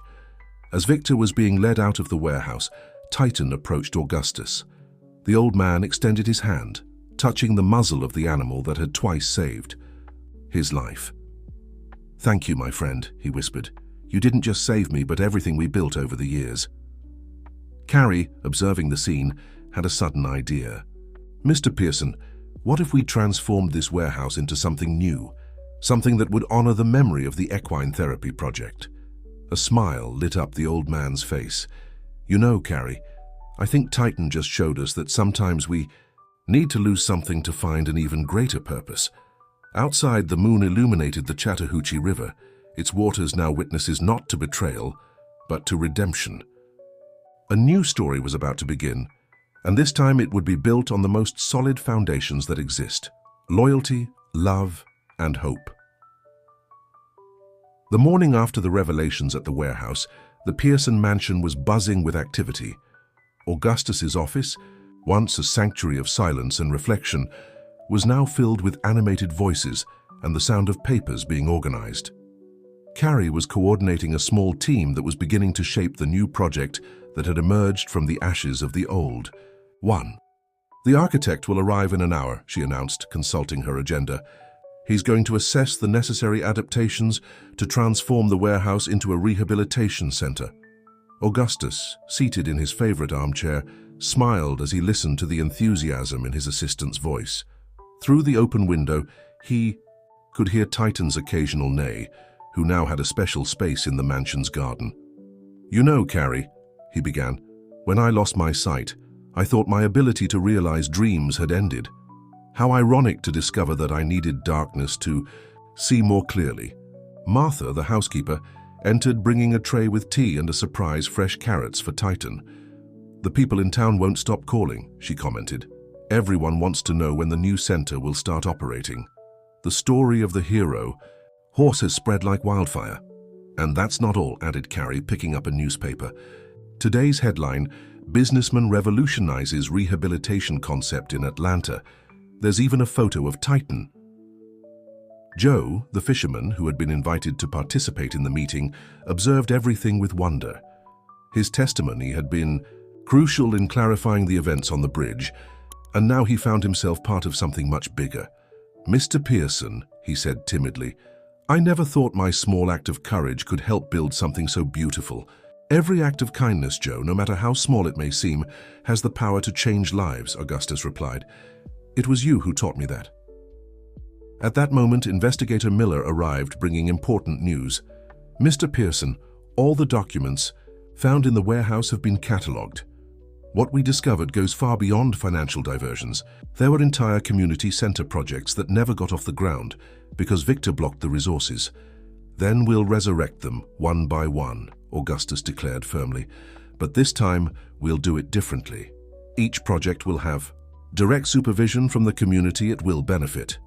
As Victor was being led out of the warehouse, Titan approached Augustus. The old man extended his hand, touching the muzzle of the animal that had twice saved his life. Thank you, my friend, he whispered. You didn't just save me, but everything we built over the years. Carrie, observing the scene, had a sudden idea. Mr. Pearson, what if we transformed this warehouse into something new, something that would honor the memory of the equine therapy project? A smile lit up the old man's face. You know, Carrie, I think Titan just showed us that sometimes we need to lose something to find an even greater purpose. Outside, the moon illuminated the Chattahoochee River. Its waters now witnesses not to betrayal, but to redemption. A new story was about to begin, and this time it would be built on the most solid foundations that exist: loyalty, love, and hope. The morning after the revelations at the warehouse, the Pearson mansion was buzzing with activity. Augustus's office, once a sanctuary of silence and reflection, was now filled with animated voices and the sound of papers being organized. Carrie was coordinating a small team that was beginning to shape the new project that had emerged from the ashes of the old. 1. The architect will arrive in an hour, she announced, consulting her agenda. He's going to assess the necessary adaptations to transform the warehouse into a rehabilitation center. Augustus, seated in his favorite armchair, smiled as he listened to the enthusiasm in his assistant's voice. Through the open window, he could hear Titan's occasional neigh, who now had a special space in the mansion's garden. You know, Carrie, he began, when I lost my sight, I thought my ability to realize dreams had ended. How ironic to discover that I needed darkness to see more clearly. Martha, the housekeeper, entered bringing a tray with tea and a surprise fresh carrots for Titan. The people in town won't stop calling, she commented. Everyone wants to know when the new center will start operating. The story of the hero horse has spread like wildfire. And that's not all, added Carrie, picking up a newspaper. Today's headline, Businessman Revolutionizes Rehabilitation Concept in Atlanta. There's even a photo of Titan. Joe, the fisherman who had been invited to participate in the meeting, observed everything with wonder. His testimony had been crucial in clarifying the events on the bridge, and now he found himself part of something much bigger. "Mr. Pearson," he said timidly, "I never thought my small act of courage could help build something so beautiful. Every act of kindness, Joe, no matter how small it may seem, has the power to change lives," Augustus replied. "It was you who taught me that." At that moment, Investigator Miller arrived, bringing important news. "Mr. Pearson, all the documents found in the warehouse have been catalogued. What we discovered goes far beyond financial diversions. There were entire community center projects that never got off the ground because Victor blocked the resources. Then we'll resurrect them one by one," Augustus declared firmly. "But this time, we'll do it differently. Each project will have direct supervision from the community it will benefit."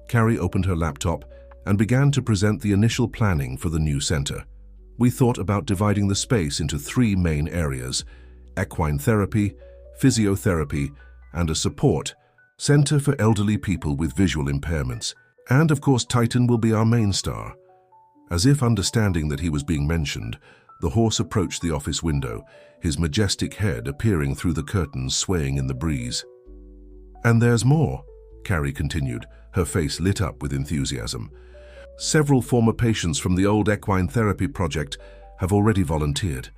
Carrie opened her laptop and began to present the initial planning for the new center. "We thought about dividing the space into 3 main areas: equine therapy, physiotherapy, and a support center for elderly people with visual impairments. And of course, Titan will be our main star." As if understanding that he was being mentioned, the horse approached the office window, his majestic head appearing through the curtains swaying in the breeze. "And there's more," Carrie continued, her face lit up with enthusiasm. "Several former patients from the old equine therapy project have already volunteered.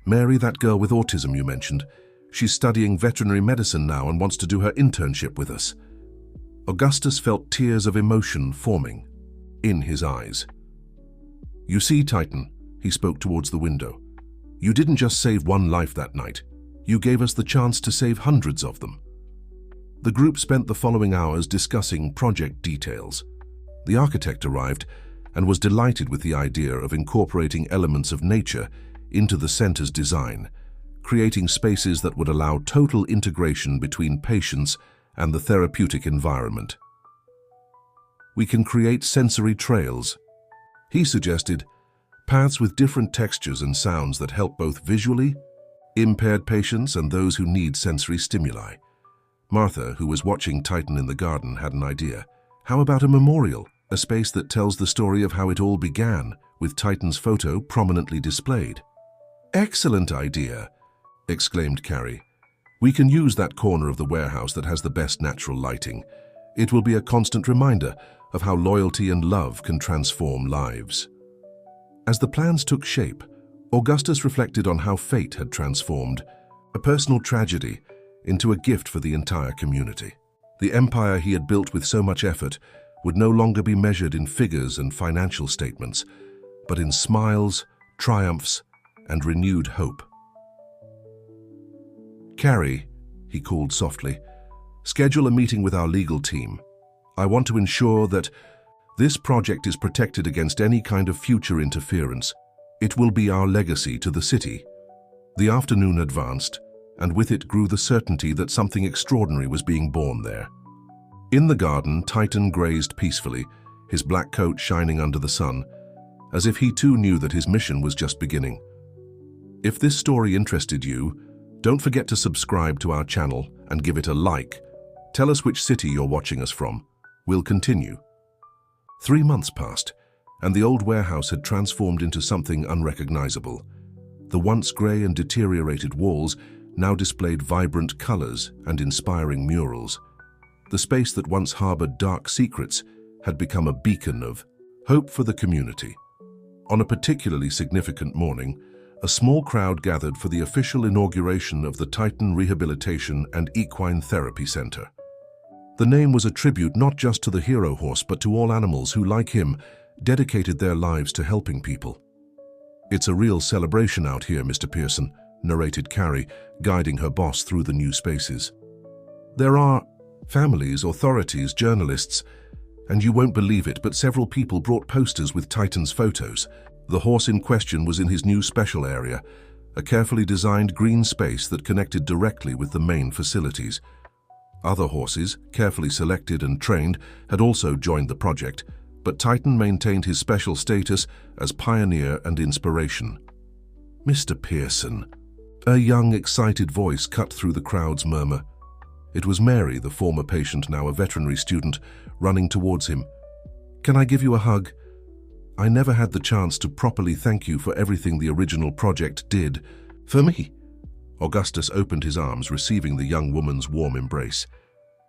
Mary, that girl with autism you mentioned, she's studying veterinary medicine now and wants to do her internship with us." Augustus felt tears of emotion forming in his eyes. "You see, Titan," he spoke towards the window, "you didn't just save one life that night. You gave us the chance to save hundreds of them." The group spent the following hours discussing project details. The architect arrived and was delighted with the idea of incorporating elements of nature into the center's design, creating spaces that would allow total integration between patients and the therapeutic environment. "We can create sensory trails," he suggested, "paths with different textures and sounds that help both visually impaired patients and those who need sensory stimuli." Martha, who was watching Titan in the garden, had an idea. "How about a memorial, a space that tells the story of how it all began, with Titan's photo prominently displayed?" "Excellent idea," exclaimed Carrie. "We can use that corner of the warehouse that has the best natural lighting. It will be a constant reminder of how loyalty and love can transform lives." As the plans took shape, Augustus reflected on how fate had transformed a personal tragedy into a gift for the entire community. The empire he had built with so much effort would no longer be measured in figures and financial statements, but in smiles, triumphs, and renewed hope. "Carrie," he called softly, "schedule a meeting with our legal team. I want to ensure that this project is protected against any kind of future interference. It will be our legacy to the city." The afternoon advanced, and with it grew the certainty that something extraordinary was being born there. In the garden, Titan grazed peacefully, his black coat shining under the sun, as if he too knew that his mission was just beginning. If this story interested you, don't forget to subscribe to our channel and give it a like. Tell us which city you're watching us from. We'll continue. 3 months passed, and the old warehouse had transformed into something unrecognizable. The once gray and deteriorated walls now displayed vibrant colors and inspiring murals. The space that once harbored dark secrets had become a beacon of hope for the community. On a particularly significant morning, a small crowd gathered for the official inauguration of the Titan Rehabilitation and Equine Therapy Center. The name was a tribute not just to the hero horse, but to all animals who, like him, dedicated their lives to helping people. "It's a real celebration out here, Mr. Pearson," narrated Carrie, guiding her boss through the new spaces. "There are families, authorities, journalists, and you won't believe it, but several people brought posters with Titan's photos. The horse in question was in his new special area, a carefully designed green space that connected directly with the main facilities. Other horses, carefully selected and trained, had also joined the project, but Titan maintained his special status as pioneer and inspiration. "Mr. Pearson," a young, excited voice cut through the crowd's murmur. It was Mary, the former patient, now a veterinary student, running towards him. "Can I give you a hug? I never had the chance to properly thank you for everything the original project did for me." Augustus opened his arms, receiving the young woman's warm embrace.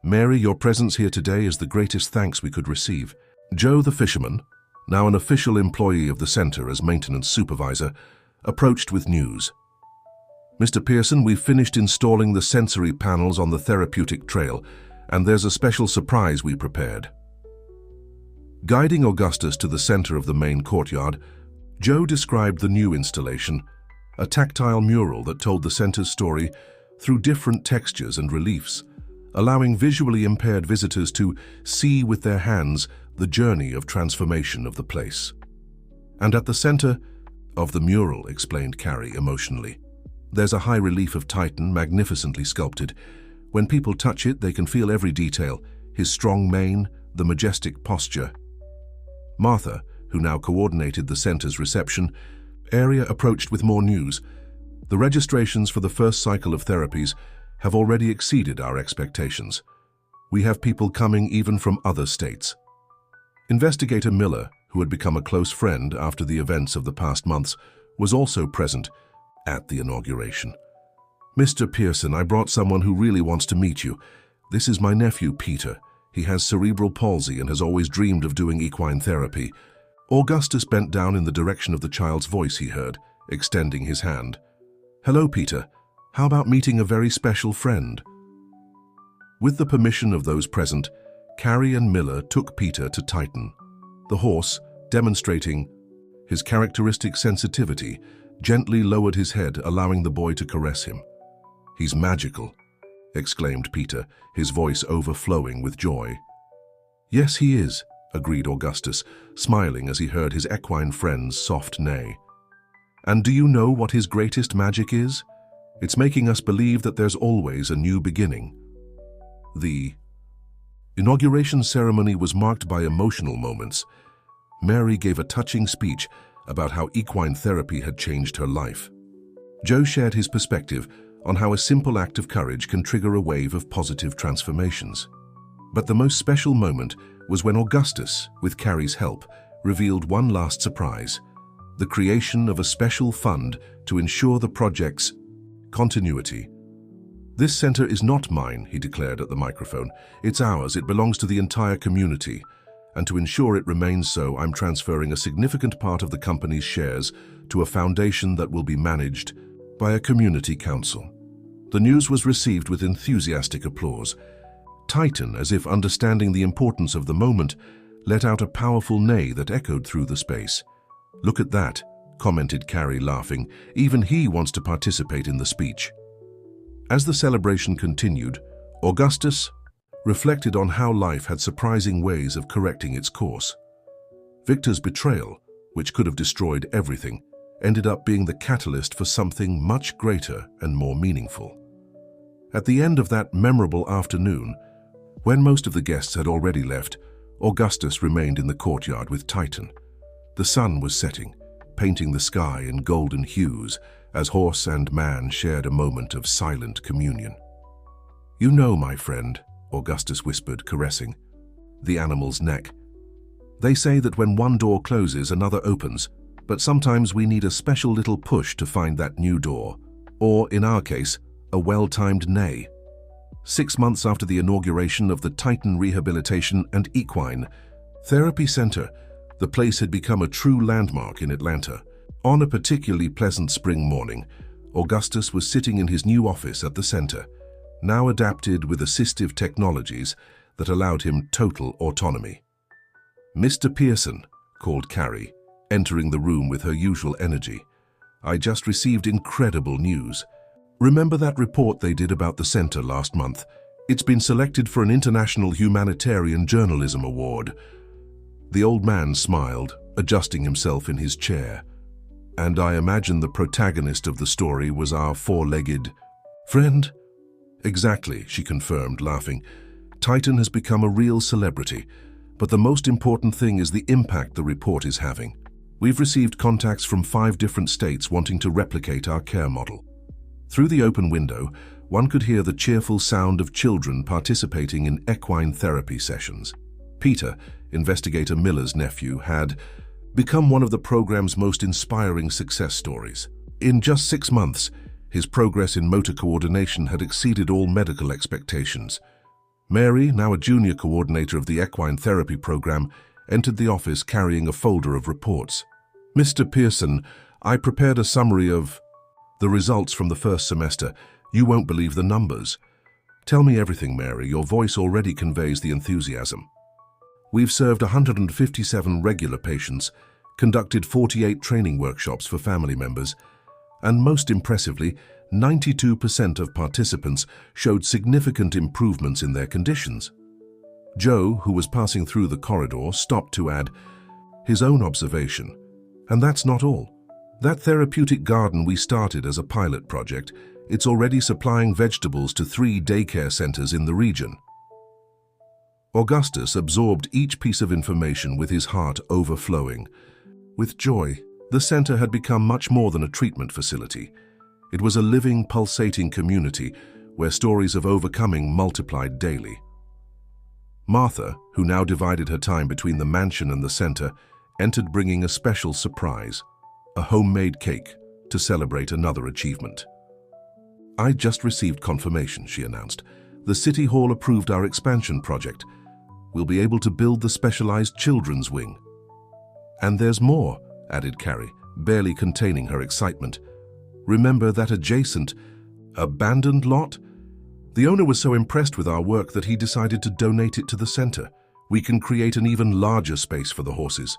"Mary, your presence here today is the greatest thanks we could receive." Joe the fisherman, now an official employee of the center as maintenance supervisor, approached with news. "Mr. Pearson, we've finished installing the sensory panels on the therapeutic trail, and there's a special surprise we prepared." Guiding Augustus to the center of the main courtyard, Joe described the new installation, a tactile mural that told the center's story through different textures and reliefs, allowing visually impaired visitors to see with their hands the journey of transformation of the place. "And at the center of the mural," explained Carrie emotionally, "there's a high relief of Titan, magnificently sculpted. When people touch it, they can feel every detail, his strong mane, the majestic posture." Martha, who now coordinated the center's reception area, approached with more news. "The registrations for the first cycle of therapies have already exceeded our expectations. We have people coming even from other states." Investigator Miller, who had become a close friend after the events of the past months, was also present at the inauguration. "Mr. Pearson, I brought someone who really wants to meet you. This is my nephew, Peter. He has cerebral palsy and has always dreamed of doing equine therapy." Augustus bent down in the direction of the child's voice he heard, extending his hand. "Hello, Peter. How about meeting a very special friend?" With the permission of those present, Carrie and Miller took Peter to Titan. The horse, demonstrating his characteristic sensitivity, gently lowered his head, allowing the boy to caress him. "He's magical," exclaimed Peter, his voice overflowing with joy. "Yes, he is," agreed Augustus, smiling as he heard his equine friend's soft neigh. "And do you know what his greatest magic is? It's making us believe that there's always a new beginning." The inauguration ceremony was marked by emotional moments. Mary gave a touching speech about how equine therapy had changed her life. Joe shared his perspective on how a simple act of courage can trigger a wave of positive transformations. But the most special moment was when Augustus, with Carrie's help, revealed one last surprise: the creation of a special fund to ensure the project's continuity. "This center is not mine," he declared at the microphone. "It's ours. It belongs to the entire community. And to ensure it remains so, I'm transferring a significant part of the company's shares to a foundation that will be managed by a community council." The news was received with enthusiastic applause. Titan, as if understanding the importance of the moment, let out a powerful neigh that echoed through the space. "Look at that," commented Carrie, laughing. "Even he wants to participate in the speech." As the celebration continued, Augustus reflected on how life had surprising ways of correcting its course. Victor's betrayal, which could have destroyed everything, ended up being the catalyst for something much greater and more meaningful. At the end of that memorable afternoon, when most of the guests had already left, Augustus remained in the courtyard with Titan. The sun was setting, painting the sky in golden hues as horse and man shared a moment of silent communion. "You know, my friend," Augustus whispered, caressing the animal's neck. "They say that when one door closes, another opens, but sometimes we need a special little push to find that new door, or, in our case, a well-timed neigh." 6 months after the inauguration of the Titan Rehabilitation and Equine Therapy Center, the place had become a true landmark in Atlanta. On a particularly pleasant spring morning, Augustus was sitting in his new office at the center, now adapted with assistive technologies that allowed him total autonomy. "Mr. Pearson," called Carrie, entering the room with her usual energy, "I just received incredible news. Remember that report they did about the center last month? It's been selected for an International Humanitarian Journalism Award." The old man smiled, adjusting himself in his chair. "And I imagine the protagonist of the story was our four-legged friend?" Exactly, she confirmed, laughing. Titan has become a real celebrity, but the most important thing is the impact the report is having. We've received contacts from 5 different states wanting to replicate our care model. Through the open window, one could hear the cheerful sound of children participating in equine therapy sessions. Peter, investigator Miller's nephew, had become one of the program's most inspiring success stories. In just 6 months, his progress in motor coordination had exceeded all medical expectations. Mary, now a junior coordinator of the equine therapy program, entered the office carrying a folder of reports. "Mr. Pearson, I prepared a summary of the results from the first semester. You won't believe the numbers." "Tell me everything, Mary. Your voice already conveys the enthusiasm." "We've served 157 regular patients, conducted 48 training workshops for family members, and most impressively, 92% of participants showed significant improvements in their conditions." Joe, who was passing through the corridor, stopped to add his own observation. "And that's not all. That therapeutic garden we started as a pilot project, it's already supplying vegetables to 3 daycare centers in the region." Augustus absorbed each piece of information with his heart overflowing with joy. The center had become much more than a treatment facility. It was a living, pulsating community where stories of overcoming multiplied daily. Martha, who now divided her time between the mansion and the center, entered bringing a special surprise, a homemade cake, to celebrate another achievement. "I just received confirmation," she announced. "The City Hall approved our expansion project. We'll be able to build the specialized children's wing." "And there's more," added Carrie, barely containing her excitement. "Remember that adjacent, abandoned lot? The owner was so impressed with our work that he decided to donate it to the center. We can create an even larger space for the horses."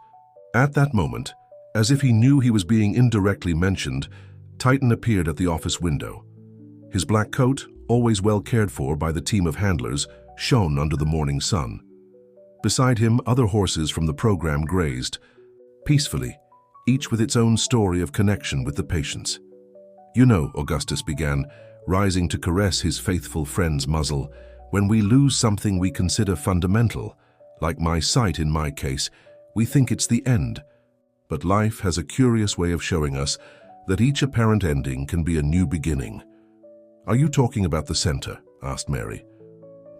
At that moment, as if he knew he was being indirectly mentioned, Titan appeared at the office window. His black coat, always well cared for by the team of handlers, shone under the morning sun. Beside him, other horses from the program grazed, peacefully, each with its own story of connection with the patients. "You know," Augustus began, rising to caress his faithful friend's muzzle, "when we lose something we consider fundamental, like my sight in my case, we think it's the end. But life has a curious way of showing us that each apparent ending can be a new beginning." "Are you talking about the center?" asked Mary.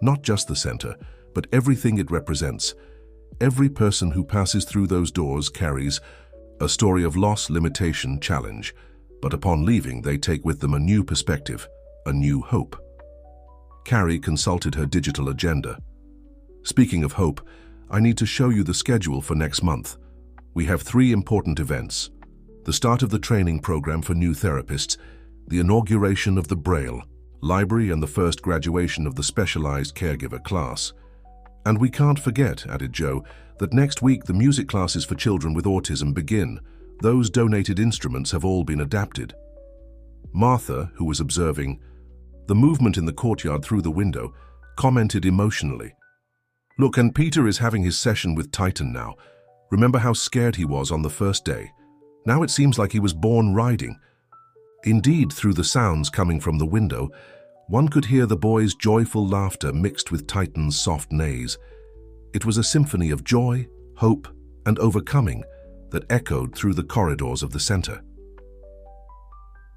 "Not just the center, but everything it represents. Every person who passes through those doors carries a story of loss, limitation, challenge, but upon leaving they take with them a new perspective, a new hope." Carrie consulted her digital agenda. "Speaking of hope, I need to show you the schedule for next month. We have 3 important events: the start of the training program for new therapists, the inauguration of the Braille Library, and the first graduation of the specialized caregiver class. And we can't forget," added Joe, "that next week the music classes for children with autism begin. Those donated instruments have all been adapted." Martha, who was observing the movement in the courtyard through the window, commented emotionally, "Look, and Peter is having his session with Titan now. Remember how scared he was on the first day? Now it seems like he was born riding." Indeed, through the sounds coming from the window, one could hear the boy's joyful laughter mixed with Titan's soft neighs. It was a symphony of joy, hope, and overcoming that echoed through the corridors of the center.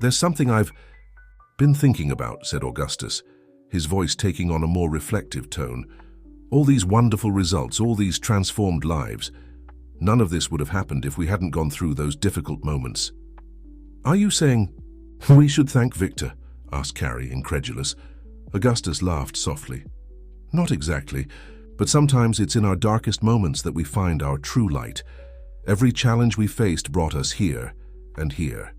"There's something I've been thinking about," said Augustus, his voice taking on a more reflective tone. "All these wonderful results, all these transformed lives. None of this would have happened if we hadn't gone through those difficult moments." "Are you saying we should thank Victor?" asked Carrie, incredulous. Augustus laughed softly. "Not exactly, but sometimes it's in our darkest moments that we find our true light. Every challenge we faced brought us here and here.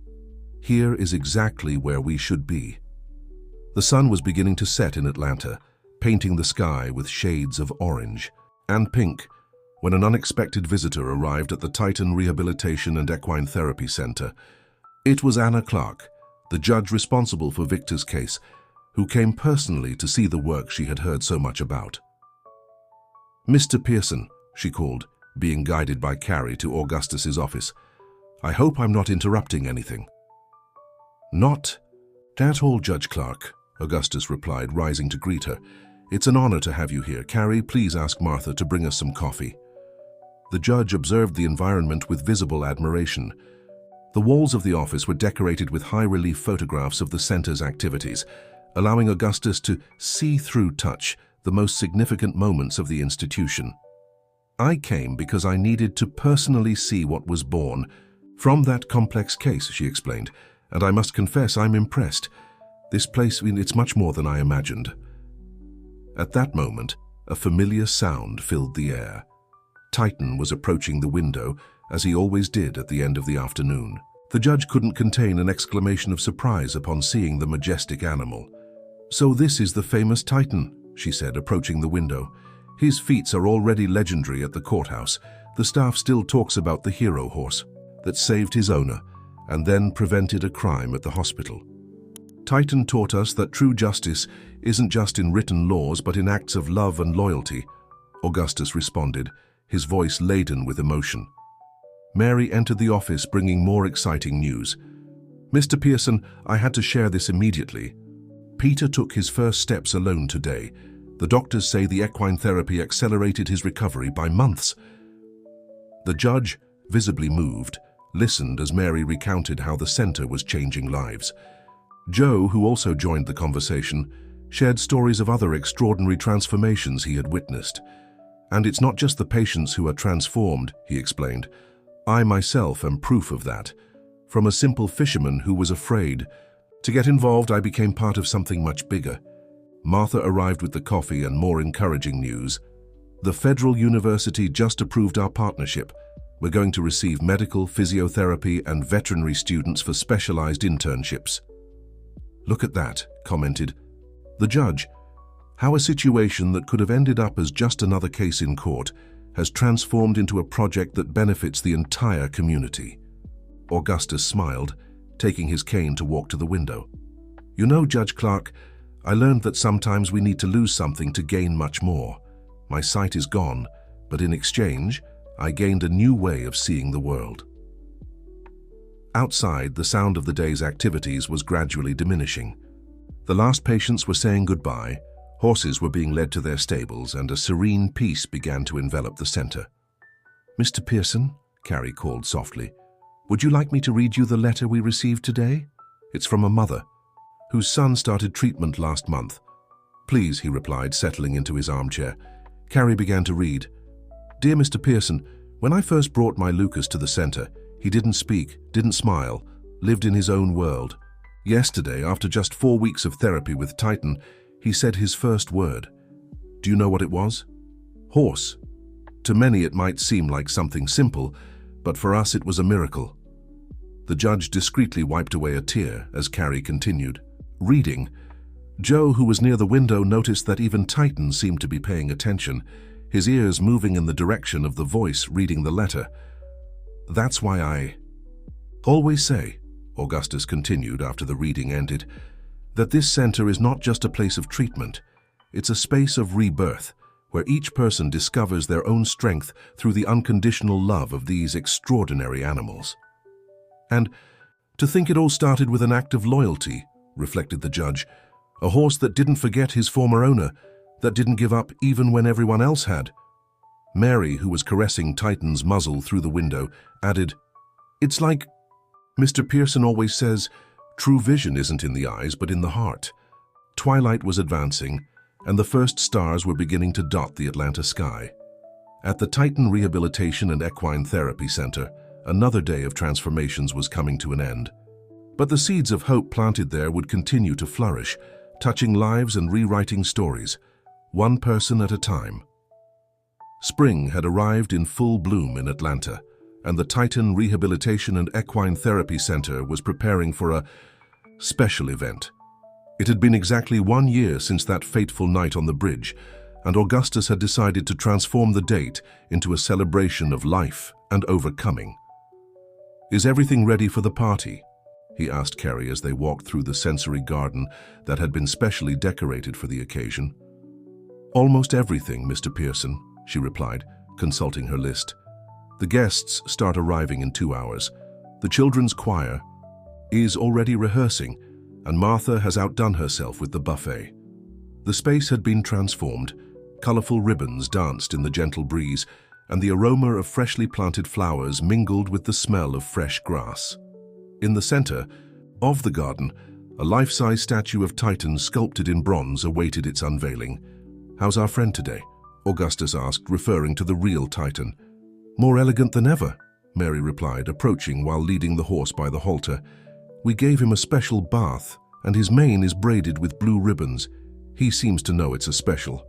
Here is exactly where we should be." The sun was beginning to set in Atlanta, painting the sky with shades of orange and pink, when an unexpected visitor arrived at the Titan Rehabilitation and Equine Therapy Center. It was Anna Clark, the judge responsible for Victor's case, who came personally to see the work she had heard so much about. "Mr. Pearson," she called, being guided by Carrie to Augustus's office. "I hope I'm not interrupting anything." "Not at all, Judge Clark," Augustus replied, rising to greet her. "It's an honor to have you here. Carrie, please ask Martha to bring us some coffee." The judge observed the environment with visible admiration. The walls of the office were decorated with high-relief photographs of the center's activities, allowing Augustus to see through touch the most significant moments of the institution. "I came because I needed to personally see what was born from that complex case," she explained, "and I must confess I'm impressed. This place, it's much more than I imagined." At that moment, a familiar sound filled the air. Titan was approaching the window, as he always did at the end of the afternoon. The judge couldn't contain an exclamation of surprise upon seeing the majestic animal. "So this is the famous Titan," she said, approaching the window. "His feats are already legendary at the courthouse. The staff still talks about the hero horse that saved his owner and then prevented a crime at the hospital. Titan taught us that true justice isn't just in written laws but in acts of love and loyalty," Augustus responded, his voice laden with emotion. Mary entered the office bringing more exciting news. "Mr. Pearson, I had to share this immediately. Peter took his first steps alone today. The doctors say the equine therapy accelerated his recovery by months." The judge, visibly moved, listened as Mary recounted how the center was changing lives. Joe, who also joined the conversation, shared stories of other extraordinary transformations he had witnessed. "And it's not just the patients who are transformed," he explained. "I myself am proof of that. From a simple fisherman who was afraid to get involved, I became part of something much bigger." Martha arrived with the coffee and more encouraging news. "The Federal University just approved our partnership. We're going to receive medical, physiotherapy, and veterinary students for specialized internships." "Look at that," commented the judge. "How a situation that could have ended up as just another case in court has transformed into a project that benefits the entire community." Augustus smiled, taking his cane to walk to the window. "You know, Judge Clark, I learned that sometimes we need to lose something to gain much more. My sight is gone, but in exchange, I gained a new way of seeing the world." Outside, the sound of the day's activities was gradually diminishing. The last patients were saying goodbye, horses were being led to their stables, and a serene peace began to envelop the center. "Mr. Pearson," Carrie called softly, "would you like me to read you the letter we received today? It's from a mother whose son started treatment last month." "Please," he replied, settling into his armchair. Carrie began to read. "Dear Mr. Pearson, when I first brought my Lucas to the center, he didn't speak, didn't smile, lived in his own world. Yesterday, after just 4 weeks of therapy with Titan, he said his first word. Do you know what it was? Horse. To many it might seem like something simple, but for us it was a miracle." The judge discreetly wiped away a tear as Carrie continued. Reading, Joe, who was near the window, noticed that even Titan seemed to be paying attention, his ears moving in the direction of the voice reading the letter. "That's why I always say," Augustus continued after the reading ended, "that this center is not just a place of treatment. It's a space of rebirth, where each person discovers their own strength through the unconditional love of these extraordinary animals." "And to think it all started with an act of loyalty," reflected the judge. "A horse that didn't forget his former owner, that didn't give up even when everyone else had." Mary, who was caressing Titan's muzzle through the window, added, "It's like Mr. Pearson always says, true vision isn't in the eyes but in the heart." Twilight was advancing, and the first stars were beginning to dot the Atlanta sky. At the Titan Rehabilitation and Equine Therapy Center, another day of transformations was coming to an end. But the seeds of hope planted there would continue to flourish, touching lives and rewriting stories, one person at a time. Spring had arrived in full bloom in Atlanta, and the Titan Rehabilitation and Equine Therapy Center was preparing for a special event. It had been exactly 1 year since that fateful night on the bridge, and Augustus had decided to transform the date into a celebration of life and overcoming. "Is everything ready for the party?" he asked Carrie as they walked through the sensory garden that had been specially decorated for the occasion. "Almost everything, Mr. Pearson," she replied, consulting her list. "The guests start arriving in 2 hours. The children's choir is already rehearsing, and Martha has outdone herself with the buffet. The space had been transformed. Colorful ribbons danced in the gentle breeze, and the aroma of freshly planted flowers mingled with the smell of fresh grass. In the center of the garden, a life-size statue of Titan sculpted in bronze awaited its unveiling. "How's our friend today?" Augustus asked, referring to the real Titan. "More elegant than ever," Mary replied, approaching while leading the horse by the halter. "We gave him a special bath, and his mane is braided with blue ribbons. He seems to know it's a special."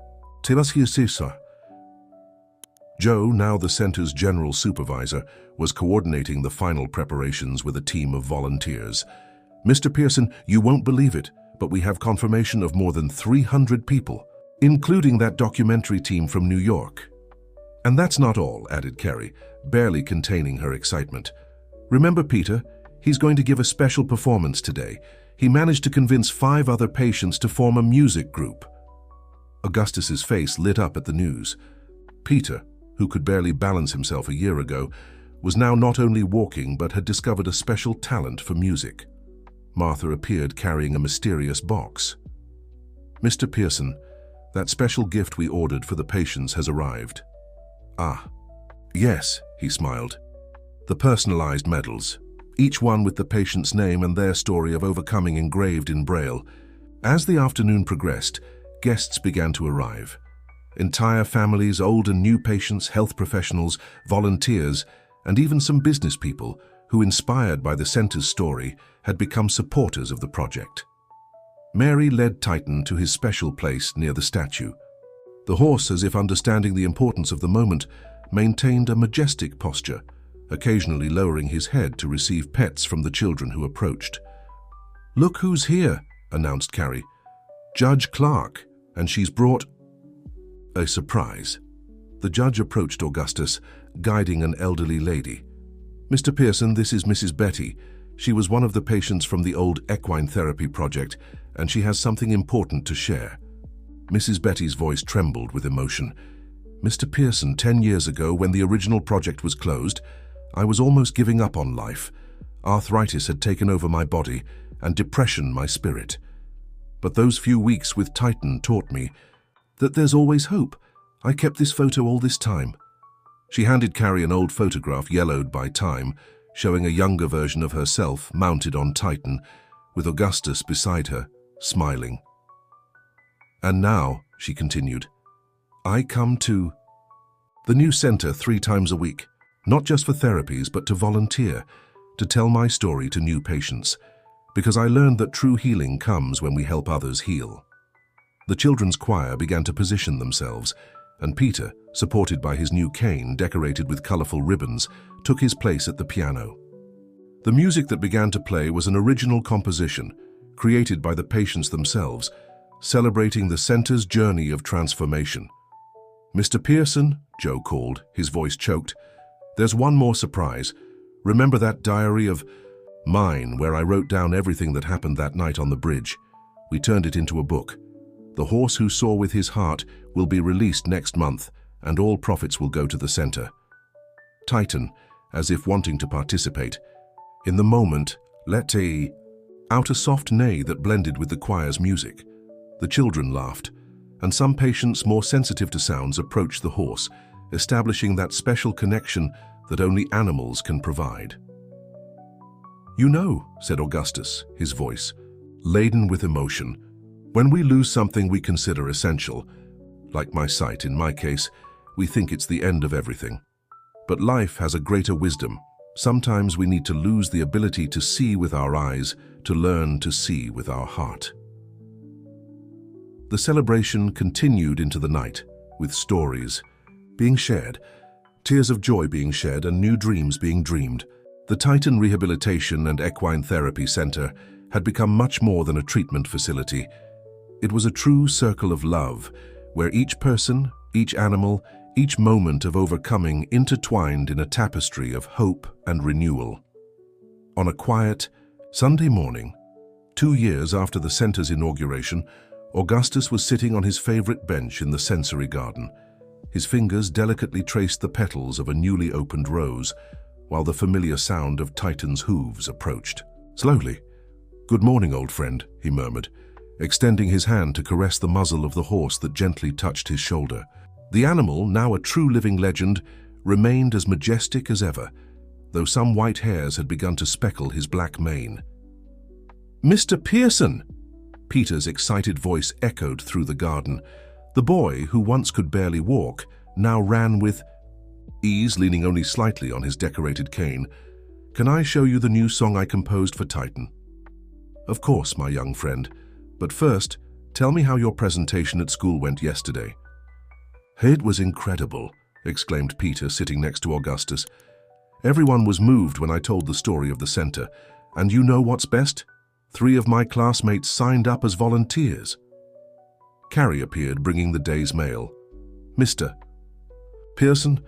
Joe, now the center's general supervisor, was coordinating the final preparations with a team of volunteers. "Mr. Pearson, you won't believe it, but we have confirmation of more than 300 people, including that documentary team from New York." "And that's not all," added Carrie, barely containing her excitement. "Remember Peter? He's going to give a special performance today. He managed to convince 5 other patients to form a music group." Augustus's face lit up at the news. Peter, who could barely balance himself a year ago, was now not only walking but had discovered a special talent for music. Martha appeared carrying a mysterious box. "Mr. Pearson, that special gift we ordered for the patients has arrived." "Ah, yes," he smiled. "The personalized medals, each one with the patient's name and their story of overcoming engraved in Braille." As the afternoon progressed, guests began to arrive. Entire families, old and new patients, health professionals, volunteers, and even some business people who, inspired by the center's story, had become supporters of the project. Mary led Titan to his special place near the statue. The horse, as if understanding the importance of the moment, maintained a majestic posture, occasionally lowering his head to receive pets from the children who approached. "Look who's here," announced Carrie. "Judge Clark, and she's brought a surprise." The judge approached Augustus, guiding an elderly lady. "Mr. Pearson, this is Mrs. Betty. She was one of the patients from the old equine therapy project, and she has something important to share." Mrs. Betty's voice trembled with emotion. "Mr. Pearson, 10 years ago, when the original project was closed, I was almost giving up on life. Arthritis had taken over my body, and depression my spirit. But those few weeks with Titan taught me that there's always hope. I kept this photo all this time." She handed Carrie an old photograph yellowed by time, showing a younger version of herself mounted on Titan, with Augustus beside her, smiling. "And now," she continued, "I come to the new center 3 times a week, not just for therapies, but to volunteer, to tell my story to new patients, because I learned that true healing comes when we help others heal." The children's choir began to position themselves, and Peter, supported by his new cane decorated with colorful ribbons, took his place at the piano. The music that began to play was an original composition, created by the patients themselves, celebrating the center's journey of transformation. "Mr. Pearson," Joe called, his voice choked, "there's one more surprise. Remember that diary of mine where I wrote down everything that happened that night on the bridge? We turned it into a book. The Horse Who Saw with His Heart will be released next month, and all profits will go to the center." Titan, as if wanting to participate, in the moment, let out a soft neigh that blended with the choir's music. The children laughed, and some patients more sensitive to sounds approached the horse, establishing that special connection that only animals can provide. "You know," said Augustus, his voice laden with emotion, "when we lose something we consider essential, like my sight in my case, we think it's the end of everything. But life has a greater wisdom. Sometimes we need to lose the ability to see with our eyes, to learn to see with our heart." The celebration continued into the night, with stories being shared, tears of joy being shed, and new dreams being dreamed. The Titan Rehabilitation and Equine Therapy Center had become much more than a treatment facility. It was a true circle of love, where each person, each animal, each moment of overcoming intertwined in a tapestry of hope and renewal. On a quiet Sunday morning, 2 years after the center's inauguration, Augustus was sitting on his favorite bench in the sensory garden. His fingers delicately traced the petals of a newly opened rose, while the familiar sound of Titan's hooves approached. Slowly, "Good morning, old friend," he murmured, extending his hand to caress the muzzle of the horse that gently touched his shoulder. The animal, now a true living legend, remained as majestic as ever, though some white hairs had begun to speckle his black mane. "Mr. Pearson!" Peter's excited voice echoed through the garden. The boy, who once could barely walk, now ran with ease, leaning only slightly on his decorated cane. "Can I show you the new song I composed for Titan?" "Of course, my young friend. But first, tell me how your presentation at school went yesterday." "It was incredible," exclaimed Peter, sitting next to Augustus. "Everyone was moved when I told the story of the center. And you know what's best? 3 of my classmates signed up as volunteers." Carrie appeared, bringing the day's mail. "Mr. Pearson,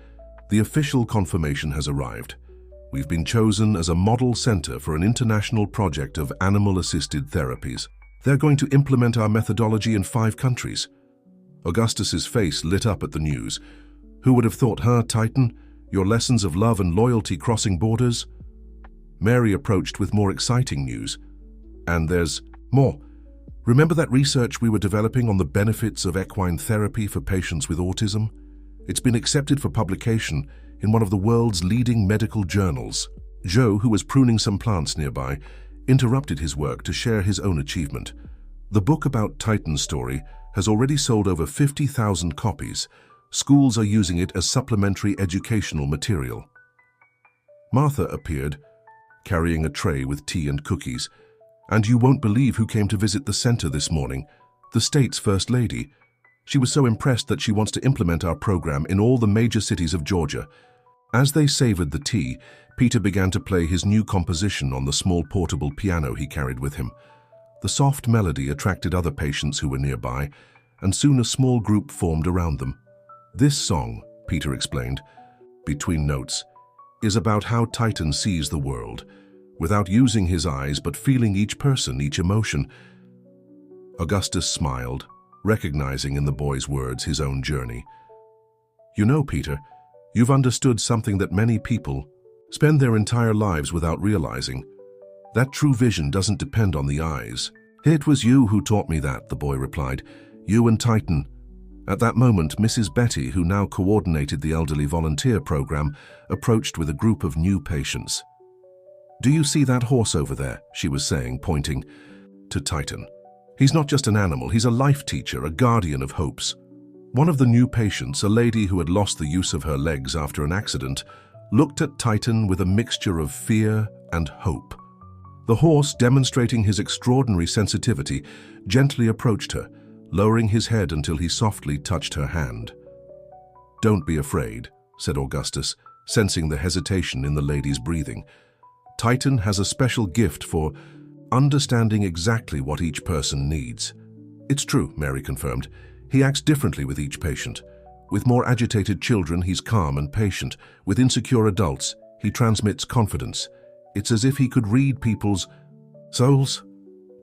the official confirmation has arrived. We've been chosen as a model center for an international project of animal-assisted therapies. They're going to implement our methodology in 5 countries. Augustus's face lit up at the news. "Who would have thought, Titan? Your lessons of love and loyalty crossing borders?" Mary approached with more exciting news. "And there's more. Remember that research we were developing on the benefits of equine therapy for patients with autism? It's been accepted for publication in one of the world's leading medical journals." Joe, who was pruning some plants nearby, interrupted his work to share his own achievement. "The book about Titan's story has already sold over 50,000 copies. Schools are using it as supplementary educational material." Martha appeared, carrying a tray with tea and cookies. "And you won't believe who came to visit the center this morning. The state's First Lady. She was so impressed that she wants to implement our program in all the major cities of Georgia." As they savored the tea, Peter began to play his new composition on the small portable piano he carried with him. The soft melody attracted other patients who were nearby, and soon a small group formed around them. "This song," Peter explained, between notes, "is about how Titan sees the world, without using his eyes but feeling each person, each emotion." Augustus smiled, recognizing in the boy's words his own journey. "You know, Peter, you've understood something that many people spend their entire lives without realizing. That true vision doesn't depend on the eyes." "It was you who taught me that," the boy replied. "You and Titan." At that moment, Mrs. Betty, who now coordinated the elderly volunteer program, approached with a group of new patients. "Do you see that horse over there?" she was saying, pointing to Titan. "He's not just an animal, he's a life teacher, a guardian of hopes." One of the new patients, a lady who had lost the use of her legs after an accident, looked at Titan with a mixture of fear and hope. The horse, demonstrating his extraordinary sensitivity, gently approached her, lowering his head until he softly touched her hand. "Don't be afraid," said Augustus, sensing the hesitation in the lady's breathing. "Titan has a special gift for understanding exactly what each person needs." "It's true," Mary confirmed. "He acts differently with each patient. With more agitated children, he's calm and patient. With insecure adults, he transmits confidence. It's as if he could read people's souls."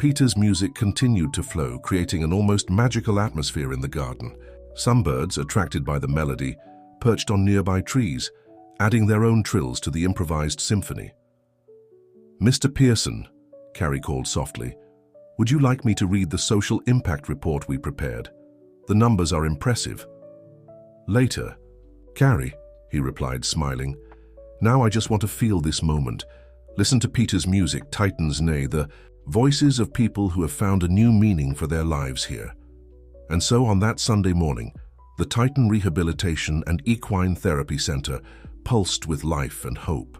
Peter's music continued to flow, creating an almost magical atmosphere in the garden. Some birds, attracted by the melody, perched on nearby trees, adding their own trills to the improvised symphony. "Mr. Pearson," Carrie called softly, "would you like me to read the social impact report we prepared? The numbers are impressive." "Later." "Carrie," he replied, smiling. "Now I just want to feel this moment. Listen to Peter's music, Titan's neigh, the voices of people who have found a new meaning for their lives here." And so on that Sunday morning, the Titan Rehabilitation and Equine Therapy Center pulsed with life and hope.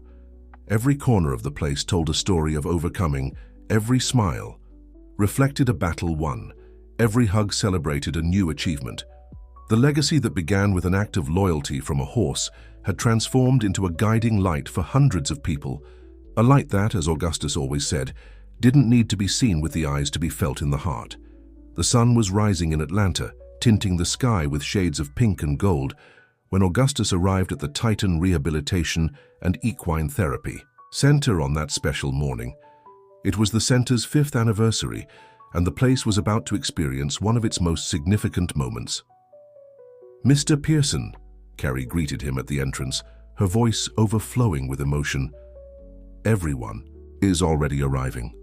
Every corner of the place told a story of overcoming, every smile reflected a battle won, every hug celebrated a new achievement. The legacy that began with an act of loyalty from a horse had transformed into a guiding light for hundreds of people, a light that, as Augustus always said, didn't need to be seen with the eyes to be felt in the heart. The sun was rising in Atlanta, tinting the sky with shades of pink and gold, when Augustus arrived at the Titan Rehabilitation and Equine Therapy Center on that special morning. It was the center's 5th anniversary, and the place was about to experience one of its most significant moments. "Mr. Pearson," Carrie greeted him at the entrance, her voice overflowing with emotion. "Everyone is already arriving."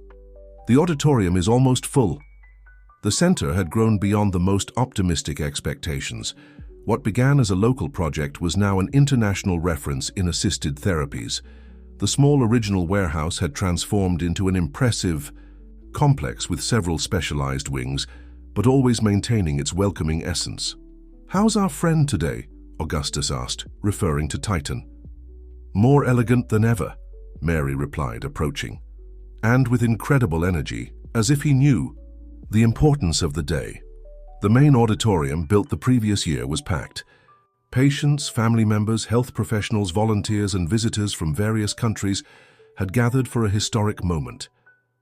The auditorium is almost full. The center had grown beyond the most optimistic expectations. What began as a local project was now an international reference in assisted therapies. The small original warehouse had transformed into an impressive complex with several specialized wings, but always maintaining its welcoming essence. "How's our friend today?" Augustus asked, referring to Titan. "More elegant than ever," Mary replied, approaching, and with incredible energy, as if he knew the importance of the day. The main auditorium, built the previous year, was packed. Patients, family members, health professionals, volunteers, and visitors from various countries had gathered for a historic moment,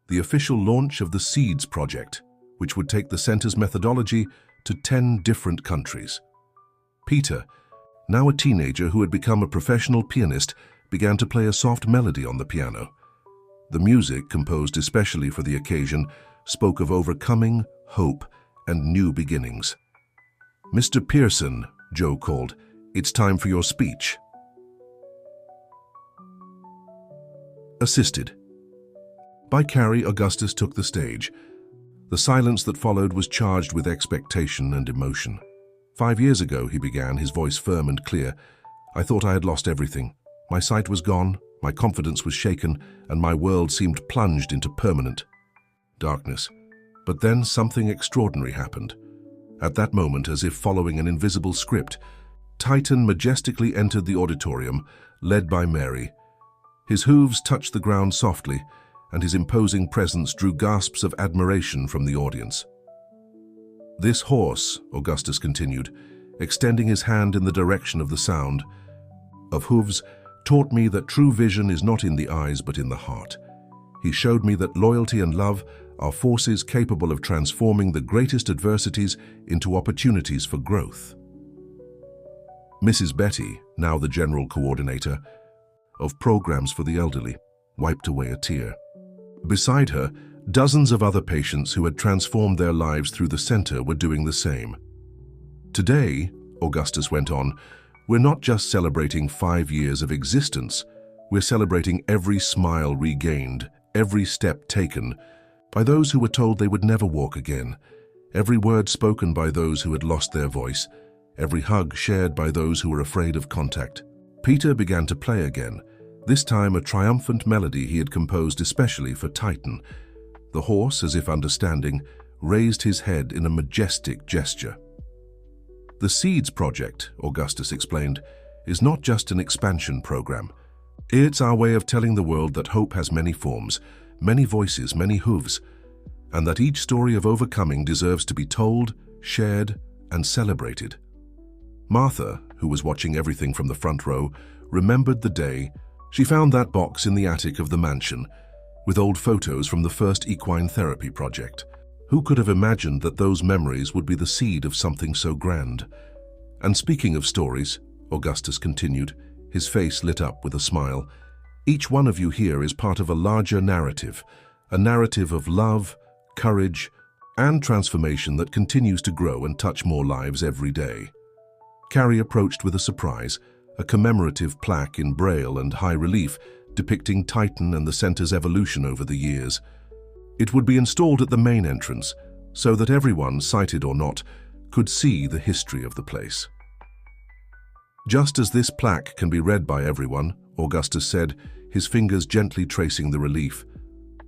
the official launch of the SEEDS project, which would take the center's methodology to 10 different countries. Peter, now a teenager who had become a professional pianist, began to play a soft melody on the piano. The music, composed especially for the occasion, spoke of overcoming, hope, and new beginnings. "Mr. Pearson," Joe called, "it's time for your speech." Assisted by Carrie, Augustus took the stage. The silence that followed was charged with expectation and emotion. "5 years ago," he began, his voice firm and clear, "I thought I had lost everything. My sight was gone, my confidence was shaken, and my world seemed plunged into permanent darkness. But then something extraordinary happened. At that moment, as if following an invisible script, Titan majestically entered the auditorium, led by Mary. His hooves touched the ground softly, and his imposing presence drew gasps of admiration from the audience. "This horse," Augustus continued, extending his hand in the direction of the sound of hooves, "taught me that true vision is not in the eyes but in the heart. He showed me that loyalty and love are forces capable of transforming the greatest adversities into opportunities for growth." Mrs. Betty, now the general coordinator of programs for the elderly, wiped away a tear. Beside her, dozens of other patients who had transformed their lives through the center were doing the same. "Today," Augustus went on, "we're not just celebrating 5 years of existence, we're celebrating every smile regained, every step taken by those who were told they would never walk again, every word spoken by those who had lost their voice, every hug shared by those who were afraid of contact." Peter began to play again, this time a triumphant melody he had composed especially for Titan. The horse, as if understanding, raised his head in a majestic gesture. "The SEEDS project," Augustus explained, "is not just an expansion program. It's our way of telling the world that hope has many forms, many voices, many hooves, and that each story of overcoming deserves to be told, shared, and celebrated." Martha, who was watching everything from the front row, remembered the day. She found that box in the attic of the mansion, with old photos from the first equine therapy project. Who could have imagined that those memories would be the seed of something so grand? "And speaking of stories," Augustus continued, his face lit up with a smile, "each one of you here is part of a larger narrative, a narrative of love, courage, and transformation that continues to grow and touch more lives every day." Carrie approached with a surprise, a commemorative plaque in braille and high relief depicting Titan and the center's evolution over the years. It would be installed at the main entrance so that everyone, sighted or not, could see the history of the place. "Just as this plaque can be read by everyone," Augustus said, his fingers gently tracing the relief,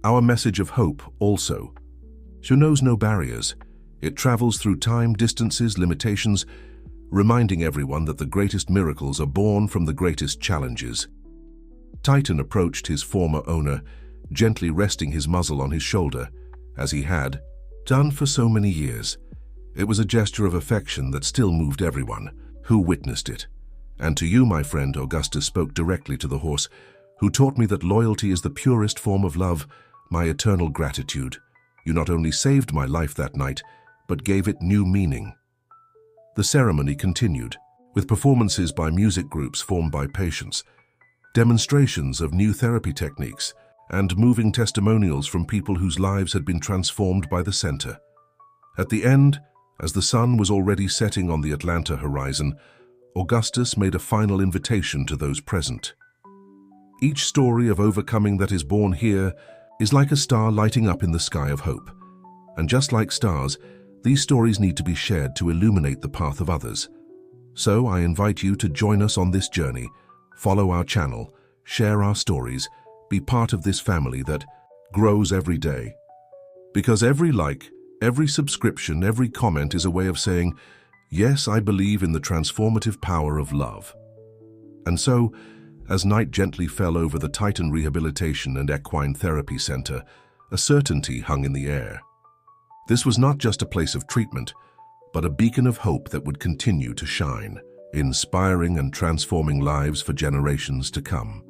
"our message of hope also. She knows no barriers. It travels through time, distances, limitations, reminding everyone that the greatest miracles are born from the greatest challenges." Titan approached his former owner, gently resting his muzzle on his shoulder, as he had done for so many years. It was a gesture of affection that still moved everyone who witnessed it. "And to you, my friend," Augustus spoke directly to the horse, "who taught me that loyalty is the purest form of love, my eternal gratitude. You not only saved my life that night, but gave it new meaning." The ceremony continued, with performances by music groups formed by patients, demonstrations of new therapy techniques, and moving testimonials from people whose lives had been transformed by the center. At the end, as the sun was already setting on the Atlanta horizon, Augustus made a final invitation to those present. "Each story of overcoming that is born here is like a star lighting up in the sky of hope. And just like stars, these stories need to be shared to illuminate the path of others. So I invite you to join us on this journey, follow our channel, share our stories, be part of this family that grows every day. Because every like, every subscription, every comment is a way of saying, yes, I believe in the transformative power of love. And so, as night gently fell over the Titan Rehabilitation and Equine Therapy Center, a certainty hung in the air. This was not just a place of treatment, but a beacon of hope that would continue to shine, inspiring and transforming lives for generations to come.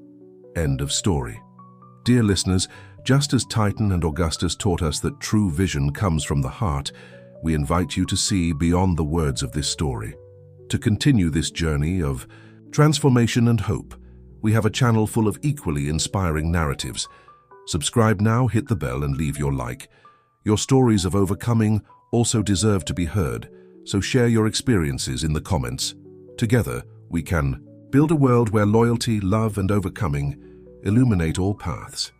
End of story. Dear listeners, just as Titan and Augustus taught us that true vision comes from the heart, we invite you to see beyond the words of this story. To continue this journey of transformation and hope, we have a channel full of equally inspiring narratives. Subscribe now, hit the bell, and leave your like. Your stories of overcoming also deserve to be heard, so share your experiences in the comments. Together, we can build a world where loyalty, love, and overcoming illuminate all paths.